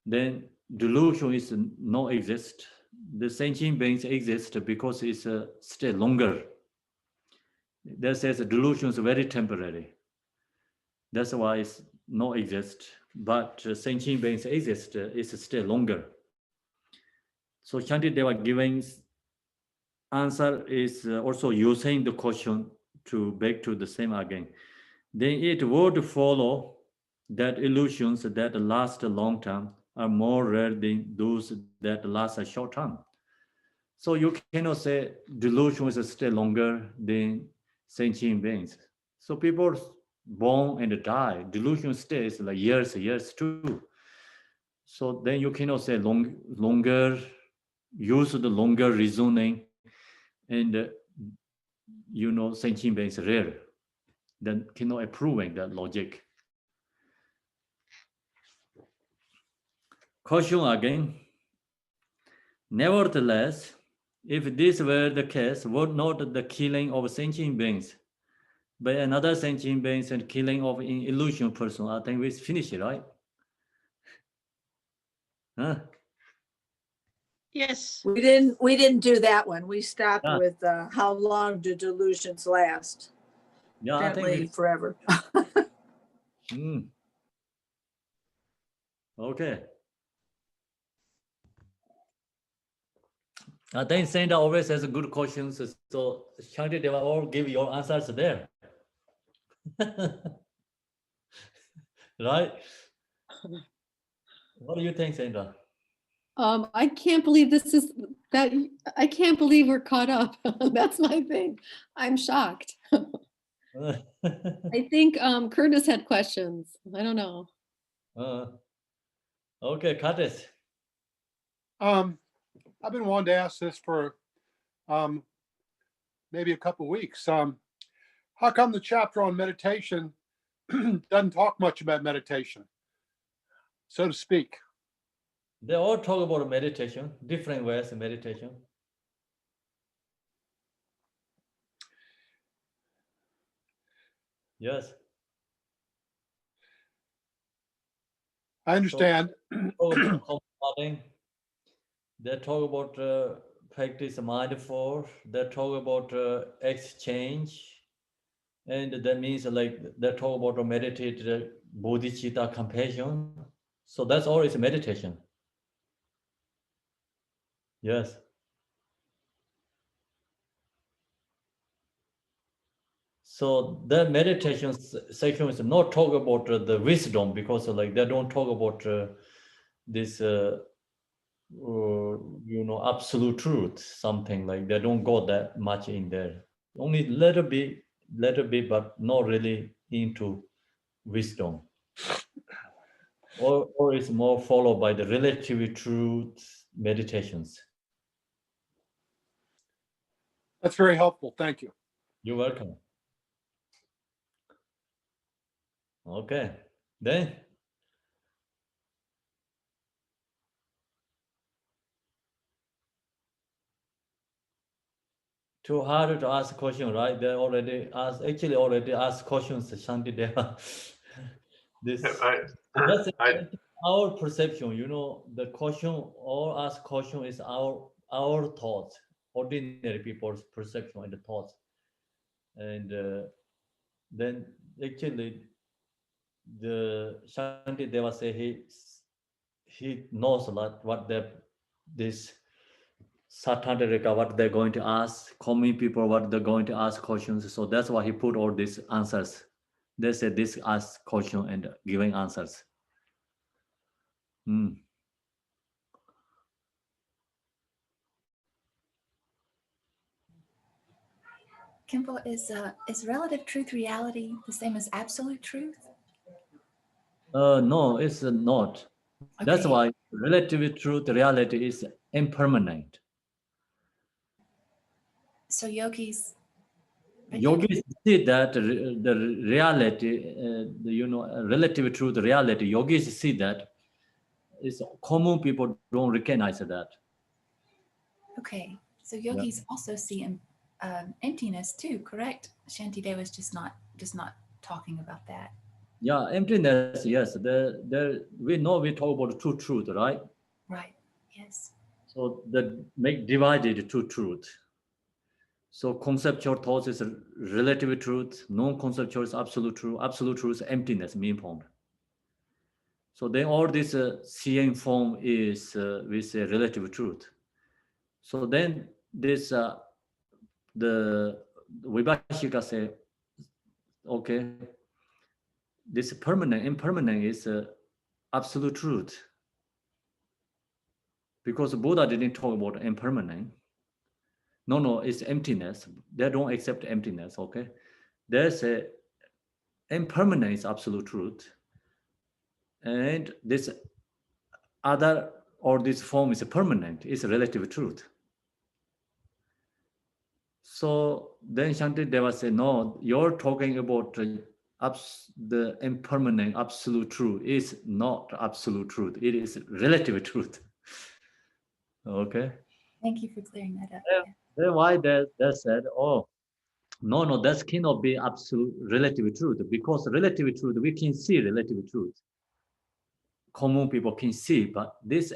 Then delusion is no exist. The sentient beings exist because it's stay longer. That says delusion is very temporary. That's why it's no exist. But sentient beings exist is stay longer. So Shantideva giving answer is also using the question to back to the same again. Then it would follow that illusions that last a long time are more rare than those that last a short time. So you cannot say delusion is still longer than sentient beings. So people born and die. Delusion stays like years too. So then you cannot say longer, use the longer reasoning, and sentient being is rare. Then cannot approving that logic. Caution again. Nevertheless, if this were the case, would not the killing of sentient beings by another sentient beings and killing of an illusion person, I think we finish it, right? Huh? Yes. We didn't do that one. We stopped Ah. with how long do delusions last? Yeah, I think Apparently forever. Okay. I think Sandra always has good questions, so Shanti, they will all give your answers there. Right? What do you think, Sandra? I can't believe I can't believe we're caught up. That's my thing. I'm shocked. I think Curtis had questions. I don't know. Okay, Curtis. I've been wanting to ask this for maybe a couple of weeks. How come the chapter on meditation doesn't talk much about meditation, so to speak? They all talk about meditation, different ways of meditation. Yes. I understand. They talk about practice mindful. They talk about exchange, and that means like they talk about meditate bodhicitta compassion. So that's always meditation. Yes. So the meditation section is not talk about the wisdom, because like they don't talk about this absolute truth, something like they don't go that much in there. Only little bit, but not really into wisdom. Or it's more followed by the relative truth meditations. That's very helpful. Thank you. You're welcome. Okay, then. Too hard to ask question, right? They already asked questions, Shanti Deva. That's our perception, the question, all asked question is our thoughts, ordinary people's perception and the thoughts. And then actually the Shanti Deva say he knows a lot what this Satanarika, what they're going to ask, common people, what they're going to ask questions. So that's why he put all these answers. They said this ask question and giving answers. Khenpo, is relative truth reality the same as absolute truth? No, it's not. Okay. That's why relative truth reality is impermanent. So yogis see that the reality, relative truth reality, yogis see that. It's common people don't recognize that. Okay, so yogis also see emptiness too, correct? Shantideva was just not talking about that. Yeah, emptiness, yes. We know we talk about two truth, right? Right, yes. So that make divided two truth. So conceptual thoughts is relative truth, non-conceptual is absolute truth is emptiness, mean form. So then all this seeing form is with a relative truth. So then this the Vibhashika say, okay, this permanent, impermanent is absolute truth. Because Buddha didn't talk about impermanent. No, it's emptiness. They don't accept emptiness, okay? There's a impermanent is absolute truth, and this other or this form is permanent, is relative truth. So then Shantideva said, no, you're talking about the impermanent absolute truth. Is not absolute truth. It is relative truth. Okay. Thank you for clearing that up. Yeah. Then why they said, oh, no, that cannot be absolute relative truth, because relative truth, we can see relative truth. Common people can see, but this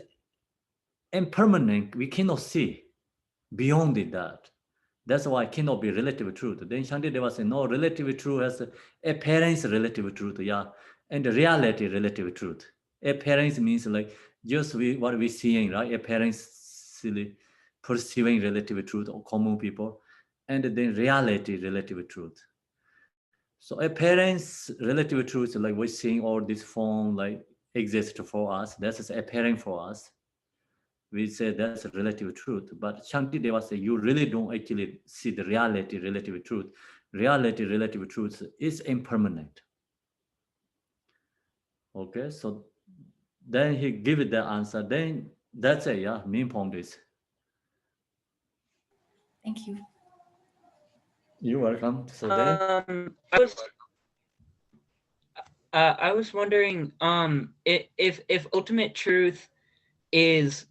impermanent, we cannot see beyond that. That's why it cannot be relative truth. Then Shantideva said, no, relative truth has appearance relative truth, yeah, and reality relative truth. Appearance means like just what we seeing, right? Appearance perceiving relative truth of common people, and then reality relative truth. So appearance relative truth, like we're seeing all this form like exist for us. That's appearing for us. We say that's a relative truth, but Shantideva says you really don't actually see the reality relative truth. Reality relative truth is impermanent. Okay, so then he give it the answer. Then that's it, yeah. Main point is. Thank you. You're welcome. So then I was wondering if ultimate truth is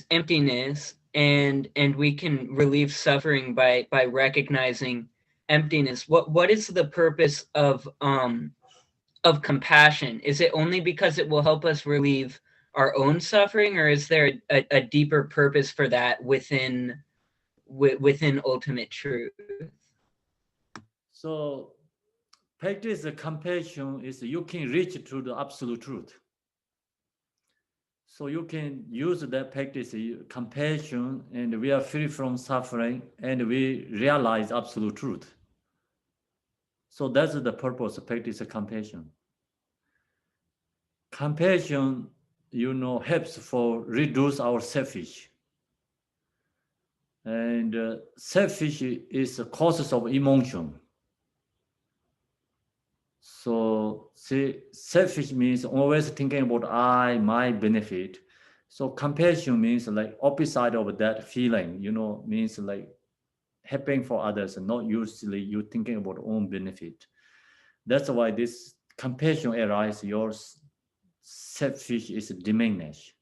emptiness, and we can relieve suffering by recognizing emptiness, what is the purpose of compassion? Is it only because it will help us relieve our own suffering, or is there a deeper purpose for that within ultimate truth? so practice the compassion is you can reach to the absolute truth. So you can use that practice, compassion, and we are free from suffering, and we realize absolute truth. So that's the purpose of practice of compassion. Compassion, helps for reduce our selfish. And selfish is the causes of emotion. So see, selfish means always thinking about I, my benefit. So compassion means like opposite of that feeling, means like helping for others and not usually you thinking about own benefit. That's why this compassion arises, your selfish is diminished.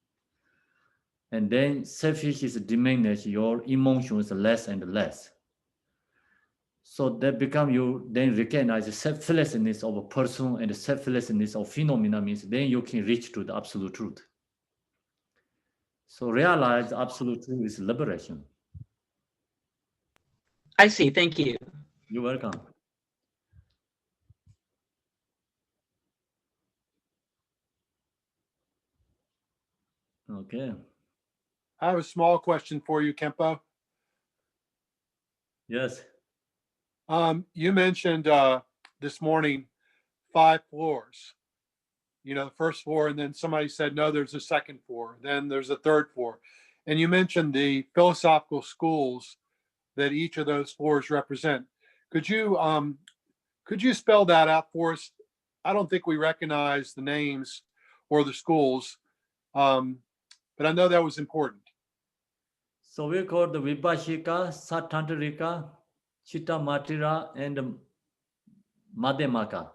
And then selfish is diminished, your emotion is less and less. So that become you then recognize the selflessness of a person and the selflessness of phenomena means then you can reach to the absolute truth. So realize absolute truth is liberation. I see. Thank you. You're welcome. Okay. I have a small question for you, Khenpo. Yes. You mentioned this morning 5 floors. The first floor, and then somebody said, no, there's a second floor. Then there's a third floor. And you mentioned the philosophical schools that each of those floors represent. Could you spell that out for us? I don't think we recognize the names or the schools, but I know that was important. So we call the Vibhashika, Satantrika, Chitta Matira, and Madhyamaka.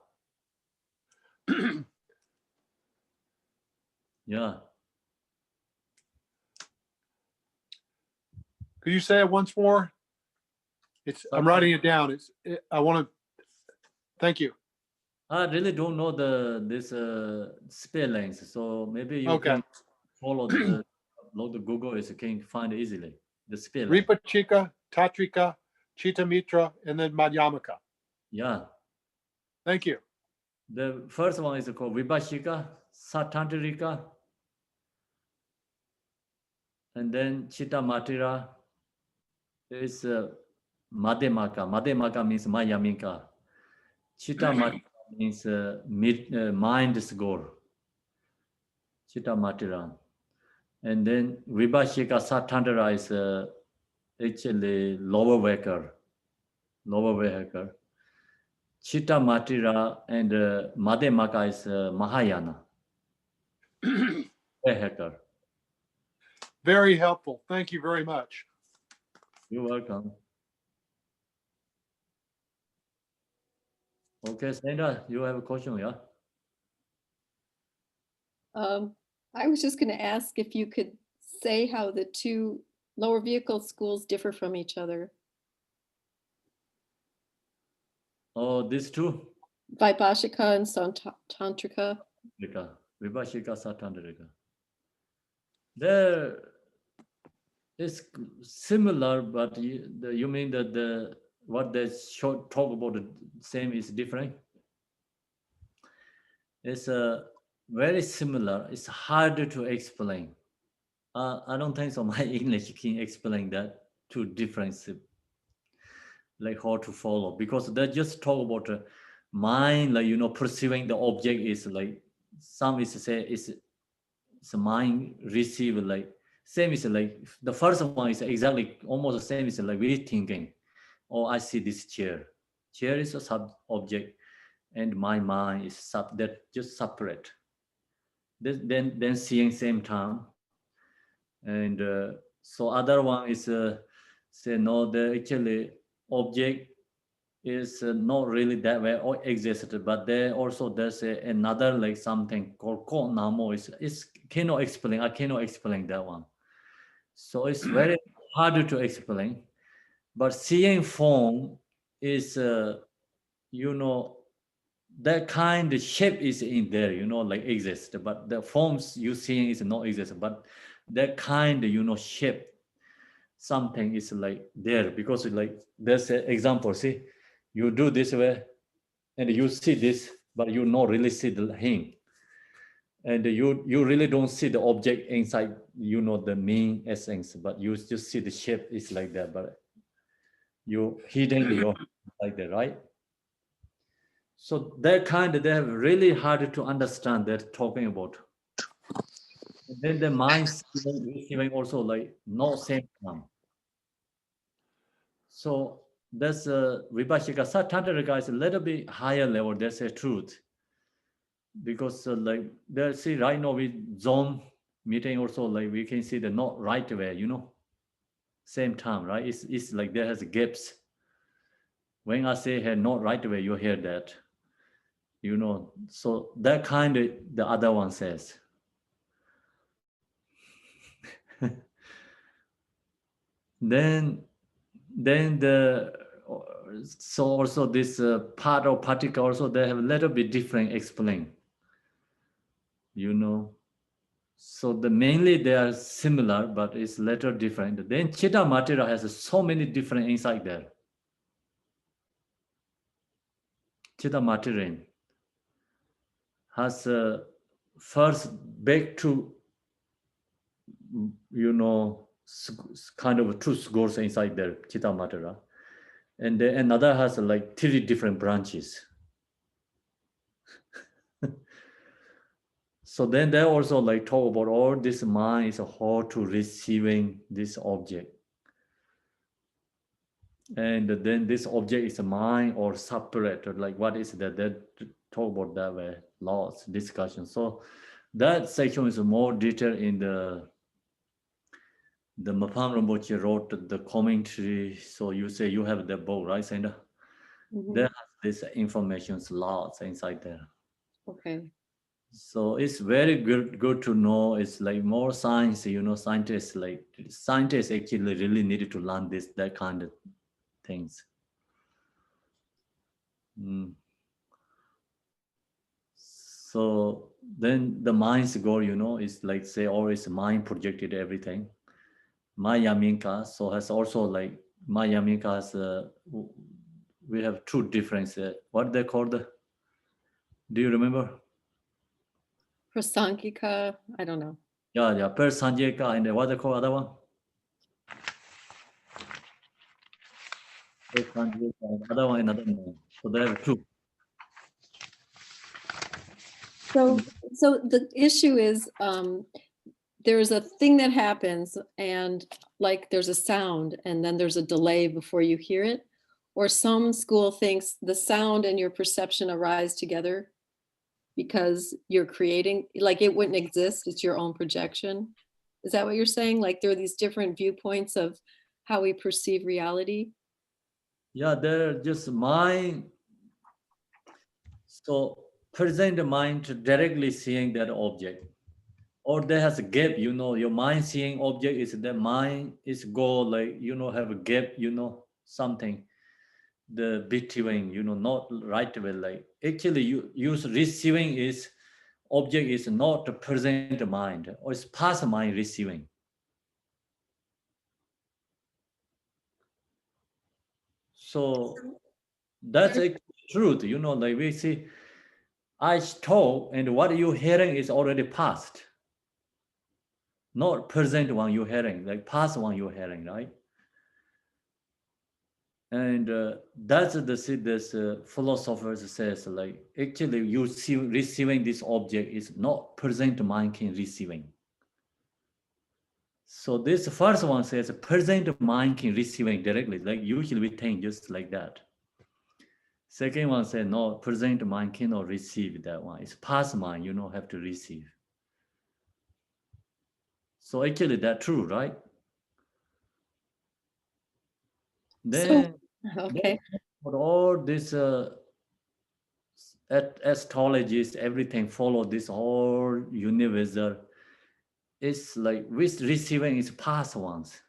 Yeah. Could you say it once more? I'm writing it down. I want to. Thank you. I really don't know this spellings, so maybe you Okay. can follow the Google is can find easily the spelling. Ripachika, Tatrika, Chitta Mitra, and then Madhyamaka. Yeah. Thank you. The first one is called Vibhashika, Satantrika, and then Chitta Matira is Madhyamaka. Madhyamaka means Mayamika. Chitta Matira means mind's goal. Chitta Matira. And then Vibhashika Satantra is actually lower vehicle. Chitta Matira and Madhyamaka is Mahayana. Hacker. Very helpful. Thank you very much. You're welcome. Okay, Sandra, you have a question, yeah? I was just going to ask if you could say how the two lower vehicle schools differ from each other. Oh, these two? Vaibhashika and Tantrika. Vibhashika, Satantrika. There is similar, but you mean that what they talk about the same is different? It's very similar. It's harder to explain. I don't think so. My English can explain that two differences, like how to follow, because they just talk about mind, like perceiving the object is like some is say it's mind receive like same is like the first one is exactly almost the same is like we thinking. Oh, I see this chair. Chair is a sub object, and my mind is that just separate. Then seeing same time, and so other one is say no, the actually object is not really that way or existed, but there also there's another like something called ko namo is cannot explain. I cannot explain that one. So it's very harder to explain. But seeing form is that kind of shape is in there, like exist, but the forms you seeing is not exist, but that kind of shape something is like there, because like there's an example. See, you do this way and you see this, but you not really see the him, and you really don't see the object inside, the main essence, but you just see the shape is like that, but you hidden your like that, right? So that kind of, they're really hard to understand they're talking about. And then the mind receiving also like no same time. So that's Vibhashika. Tantrika is a little bit higher level. That's a truth. Because like there, see right now with Zoom meeting also, like we can see the not right way, same time, right? It's like there has gaps. When I say here not right way, you hear that, so that kind of the other one says. then the so also this part of particle also they have a little bit different explain, so the mainly they are similar but it's little different. Then Chitta Matira has so many different inside there. Chitta Matirin has first back to kind of two scores inside there, Chitta Matira. And then another has like 3 different branches. So then they also like talk about all this mind is how to receiving this object. And then this object is a mind or separate, or like what is that? They talk about that way, lots discussion. So that section is more detailed in the Mapam Rinpoche wrote the commentary. So you say you have the book, right, Sandra? There has this information lots inside there. Okay. So it's very good to know. It's like more science, scientists actually really needed to learn that kind of things. So then the mind's goal, is like say always mind projected everything. Maya Minka, so has also like Maya Minka has we have 2 different what they called. Do you remember? Prasankika, I don't know. Yeah, Per Sanjeka, and what they call other one? Per Sanjeka, another one, another name. So they have 2. So the issue is there's a thing that happens and like there's a sound and then there's a delay before you hear it, Or some school thinks the sound and your perception arise together because you're creating, like it wouldn't exist, it's your own projection. Is that what you're saying? Like there are these different viewpoints of how we perceive reality? Yeah, they're just mind. So present mind directly seeing that object. Or there has a gap, your mind seeing object is the mind is go like, have a gap, something, the between, not right way. Like actually you use receiving is object is not the present mind or it's past mind receiving. So that's a truth, like we see, I talk and what you're hearing is already past. Not present one you're hearing, like past one you're hearing, right? And that's this philosopher says, like actually you see receiving this object is not present mind can receiving. So this first one says present mind can receiving directly, like usually we think just like that. Second one says no, present mind cannot receive that one. It's past mind, have to receive. So actually that's true, right? Then, Okay. for all this astrologists, everything follow this whole universal. It's like with receiving is past ones.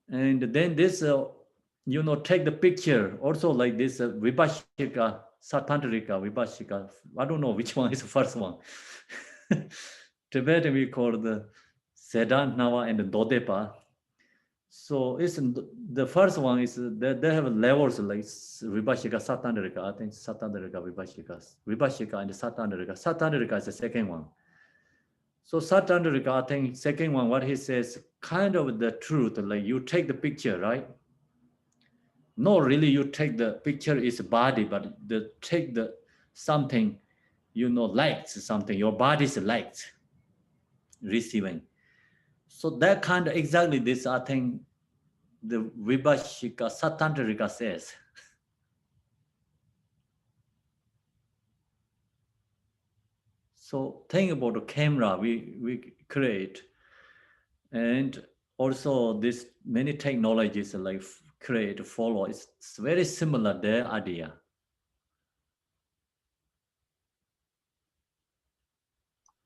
And then this, take the picture also like this Vibhashika, Satantrika, Vibhashika. I don't know which one is the first one. Tibetan we call the Sedantnava and the Dodepa. So it's the first one is that they have levels like Vibhashika, Satantrika. I think Satantrika, Vibhashika and Satantrika. Satantrika is the second one. So Satantrika, I think second one, what he says, kind of the truth, like you take the picture, right? No, really, you take the picture is body, but take the something, likes something, your body's likes receiving. So that kind of exactly this, I think the Vibhashika Satantrika says. So think about the camera we create, and also this many technologies like create, follow. It's very similar, their idea.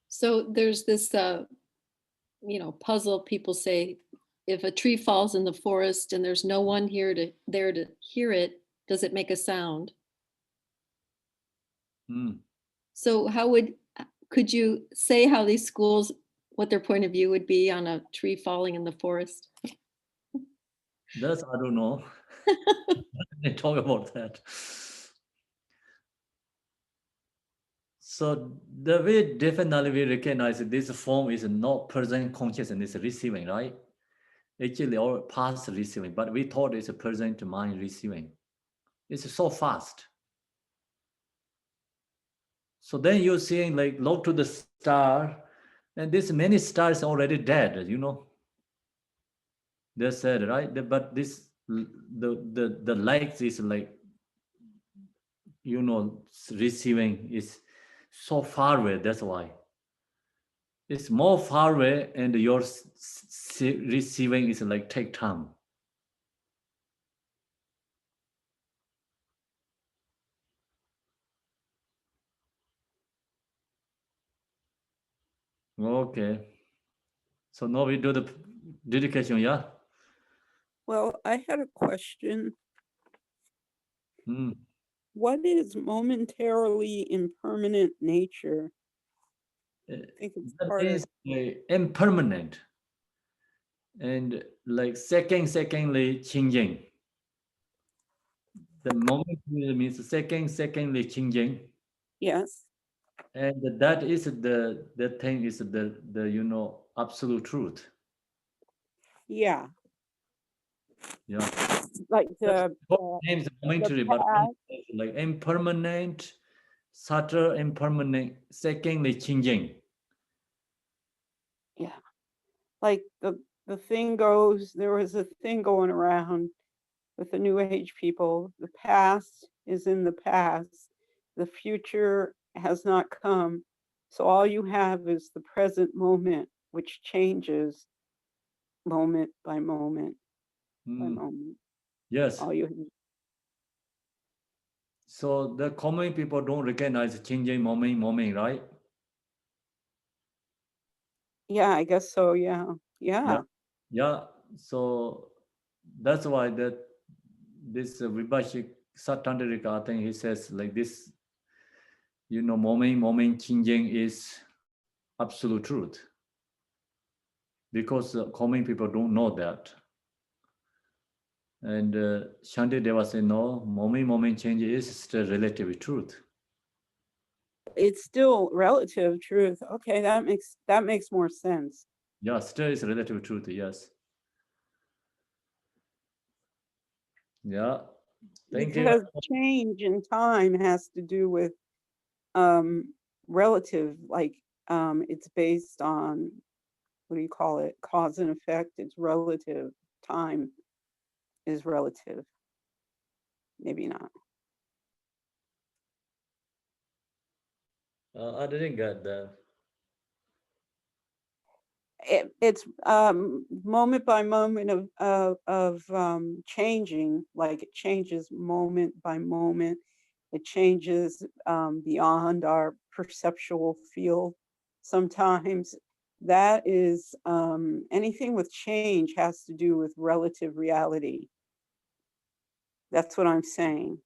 So there's this, puzzle. People say, if a tree falls in the forest and there's no one there to hear it, does it make a sound? So could you say how these schools, what their point of view would be on a tree falling in the forest? That's, I don't know. They talk about that. So the way definitely we recognize this form is not present consciousness receiving, right? Actually, or past receiving, but we thought it's a present mind receiving. It's so fast. So then you're seeing like look to the star, and this many stars already dead, They said, right? But this the light is like, receiving is so far away. That's why it's more far away, and your receiving is like take time. Okay. So now we do the dedication, yeah? Well, I had a question. Mm. What is momentarily impermanent nature? I think it's That part of is impermanent and like secondly changing. The moment means secondly changing. yes. And that is the thing is the absolute truth. Yeah. Yeah. Like the Names momentary, but past. like impermanent, subtle, impermanent, secondly changing. Yeah. Like the thing goes, there was a thing going around with the New Age people. The past is in the past. The future has not come. So all you have is the present moment, which changes moment by moment by Mm, moment. yes. All you have. So the common people don't recognize changing moment, right? Yeah, I guess so. Yeah. Yeah. Yeah. So that's why that this Vibhashik Sattandrika, I think he says like this, you know, moment changing is absolute truth. Because common people don't know that. And Shanti Deva said, no, moment change is still relative truth. It's still relative truth. Okay, that makes more sense. Yeah, still is relative truth, yes. Yeah, thank you. Because change in time has to do with relative, like it's based on, what do you call it, cause and effect. It's relative. Time is relative. Maybe not. I didn't get that. It's moment by moment of changing, like it changes moment by moment. It changes beyond our perceptual field. Sometimes that is anything with change has to do with relative reality. That's what I'm saying.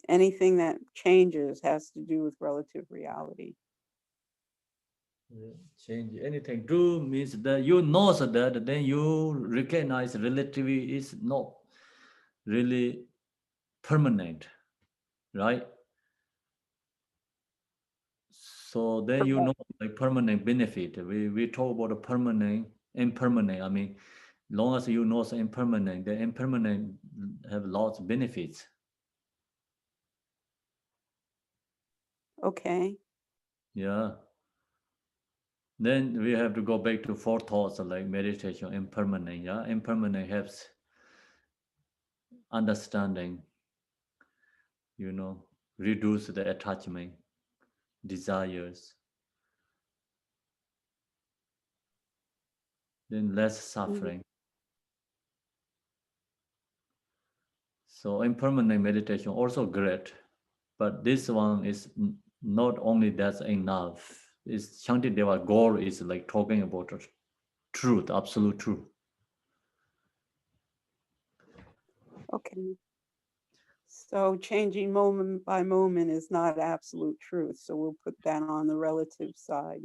Anything that changes has to do with relative reality. Change anything. Do means that you know that, then you recognize relativity is not really permanent, right? So then you know like permanent benefit. We talk about a permanent, impermanent. I mean, long as you know impermanent, the impermanent have lots of benefits. Okay. Yeah. Then we have to go back to four thoughts like meditation, impermanent. Yeah, impermanent helps understanding, you know, reduce the attachment, desires, then less suffering. So impermanent meditation also great, but this one is not only that's enough. It's Shantideva goal is like talking about truth, absolute truth. Okay. So changing moment by moment is not absolute truth. So we'll put that on the relative side.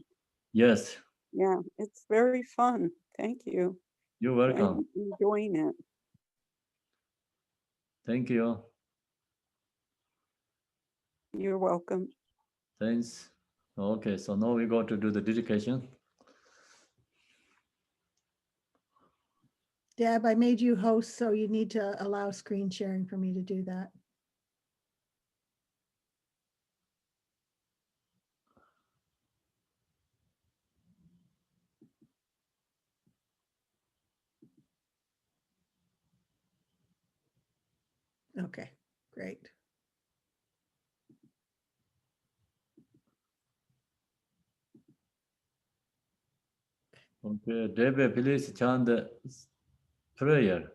Yes, Yeah, it's very fun. Thank you. you're welcome. I'm enjoying it. Thank you. You're welcome. Thanks. Okay, so now we go to do the dedication. Deb, I made you host, so you need to allow screen sharing for me to do that. Okay, great. Okay, Debbie, please chant the prayer.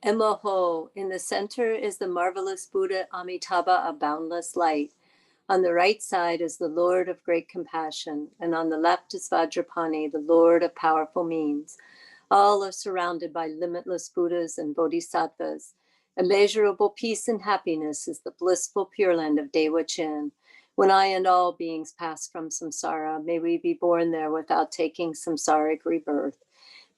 Emoho, in the center is the marvelous Buddha Amitabha of boundless light. On the right side is the Lord of great compassion, and on the left is Vajrapani, the Lord of powerful means. All are surrounded by limitless Buddhas and Bodhisattvas. Immeasurable peace and happiness is the blissful Pure Land of Dewa Chin. When I and all beings pass from samsara, may we be born there without taking samsaric rebirth.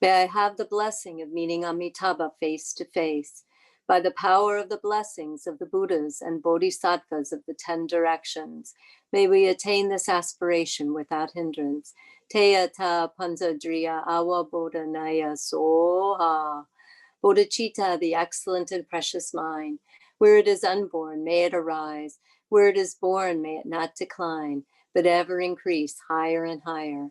May I have the blessing of meeting Amitabha face to face. By the power of the blessings of the Buddhas and Bodhisattvas of the 10 directions, may we attain this aspiration without hindrance. Teyata Panzadriya Awa Bodhanaya Soha. Bodhicitta, the excellent and precious mind. Where it is unborn, may it arise. Where it is born, may it not decline, but ever increase higher and higher.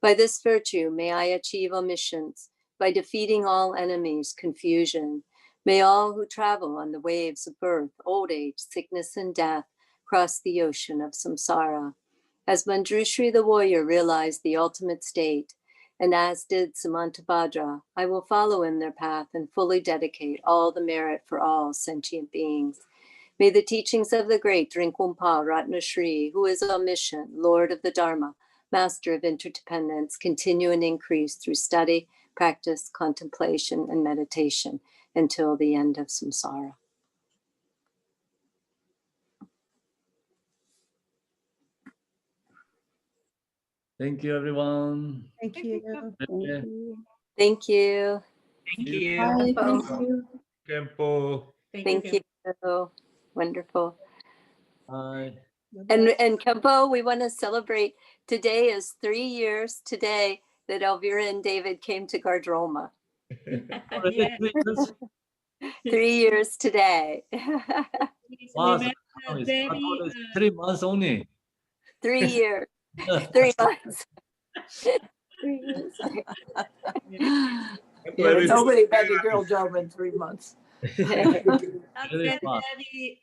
By this virtue, may I achieve omissions. By defeating all enemies, confusion. May all who travel on the waves of birth, old age, sickness, and death cross the ocean of samsara. As Manjushri the warrior realized the ultimate state, and as did Samantabhadra, I will follow in their path and fully dedicate all the merit for all sentient beings. May the teachings of the great Rinpoche Ratnashri, who is omniscient, Lord of the Dharma, Master of interdependence, continue and increase through study, practice, contemplation, and meditation until the end of samsara. Thank you, everyone. Thank you. Yeah. Thank you. Thank you. Bye, thank you. Khenpo. Thank you. Wonderful. Bye. And Khenpo, we want to celebrate. Today is 3 years today that Elvira and David came to Gardroma. Already 3 years? 3 years today. Wow, so I thought it's 3 months only. 3 years. 3 months. 3 years. Yeah, nobody met a girl Dharma in 3 months. Really fast.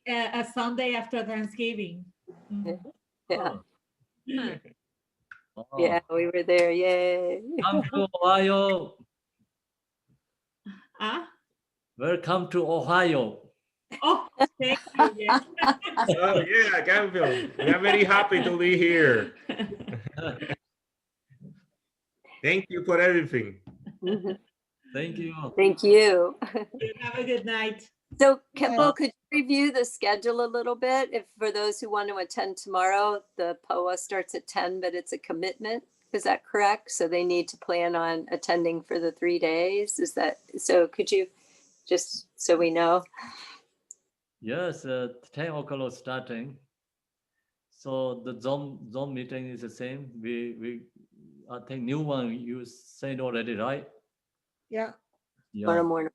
A Sunday after Thanksgiving. Yeah. Oh. Yeah, we were there. Yay. Come to Ohio. Ah? Welcome to Ohio. Oh, thank you. Yeah. Oh yeah, Khenpo. We are very happy to be here. Thank you for everything. Thank you. Thank you. Have a good night. So, Khenpo, could you review the schedule a little bit? If for those who want to attend tomorrow, the POA starts at 10, but it's a commitment. Is that correct? So they need to plan on attending for the 3 days. Is that so? Could you just so we know? Yes, 10 o'clock starting. So the Zoom meeting is the same. We I think new one you said already, right? Yeah. Yeah. Tomorrow morning.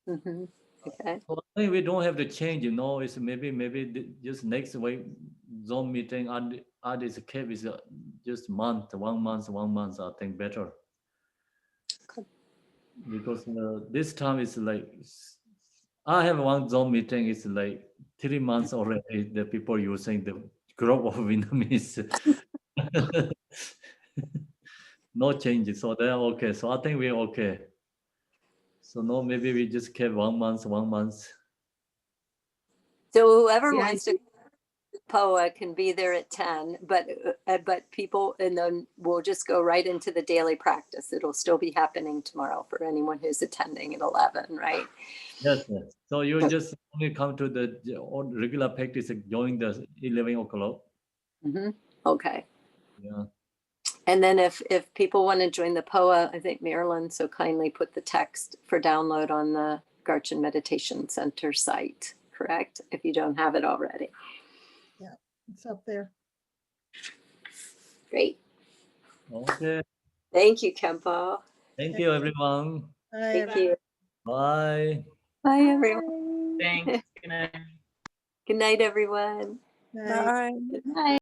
Mhm. Okay. So I think we don't have to change, you know. It's maybe just next week Zoom meeting and this cap is just month, 1 month, 1 month. I think better. Okay. Because this time it's like I have one Zoom meeting. It's like 3 months already. The people using the group of Vietnamese. No changes, so they're okay. So I think we're okay. So no, maybe we just kept 1 month, 1 month. So whoever Yeah, wants to POA can be there at 10, but people, and then we'll just go right into the daily practice. It'll still be happening tomorrow for anyone who's attending at 11, right? Yes, yes. So you just only come to the regular practice during the 11 o'clock. Mm-hmm. Okay. Yeah. And then if people want to join the POA, I think Marilyn so kindly put the text for download on the Garchin Meditation Center site, correct? If you don't have it already. Yeah, it's up there. Great. Okay. Thank you, Khenpo. Thank you, everyone. Bye, Thank you. Bye. Bye, everyone. Thanks. Good night. Good night, everyone. Bye. Bye. Good night.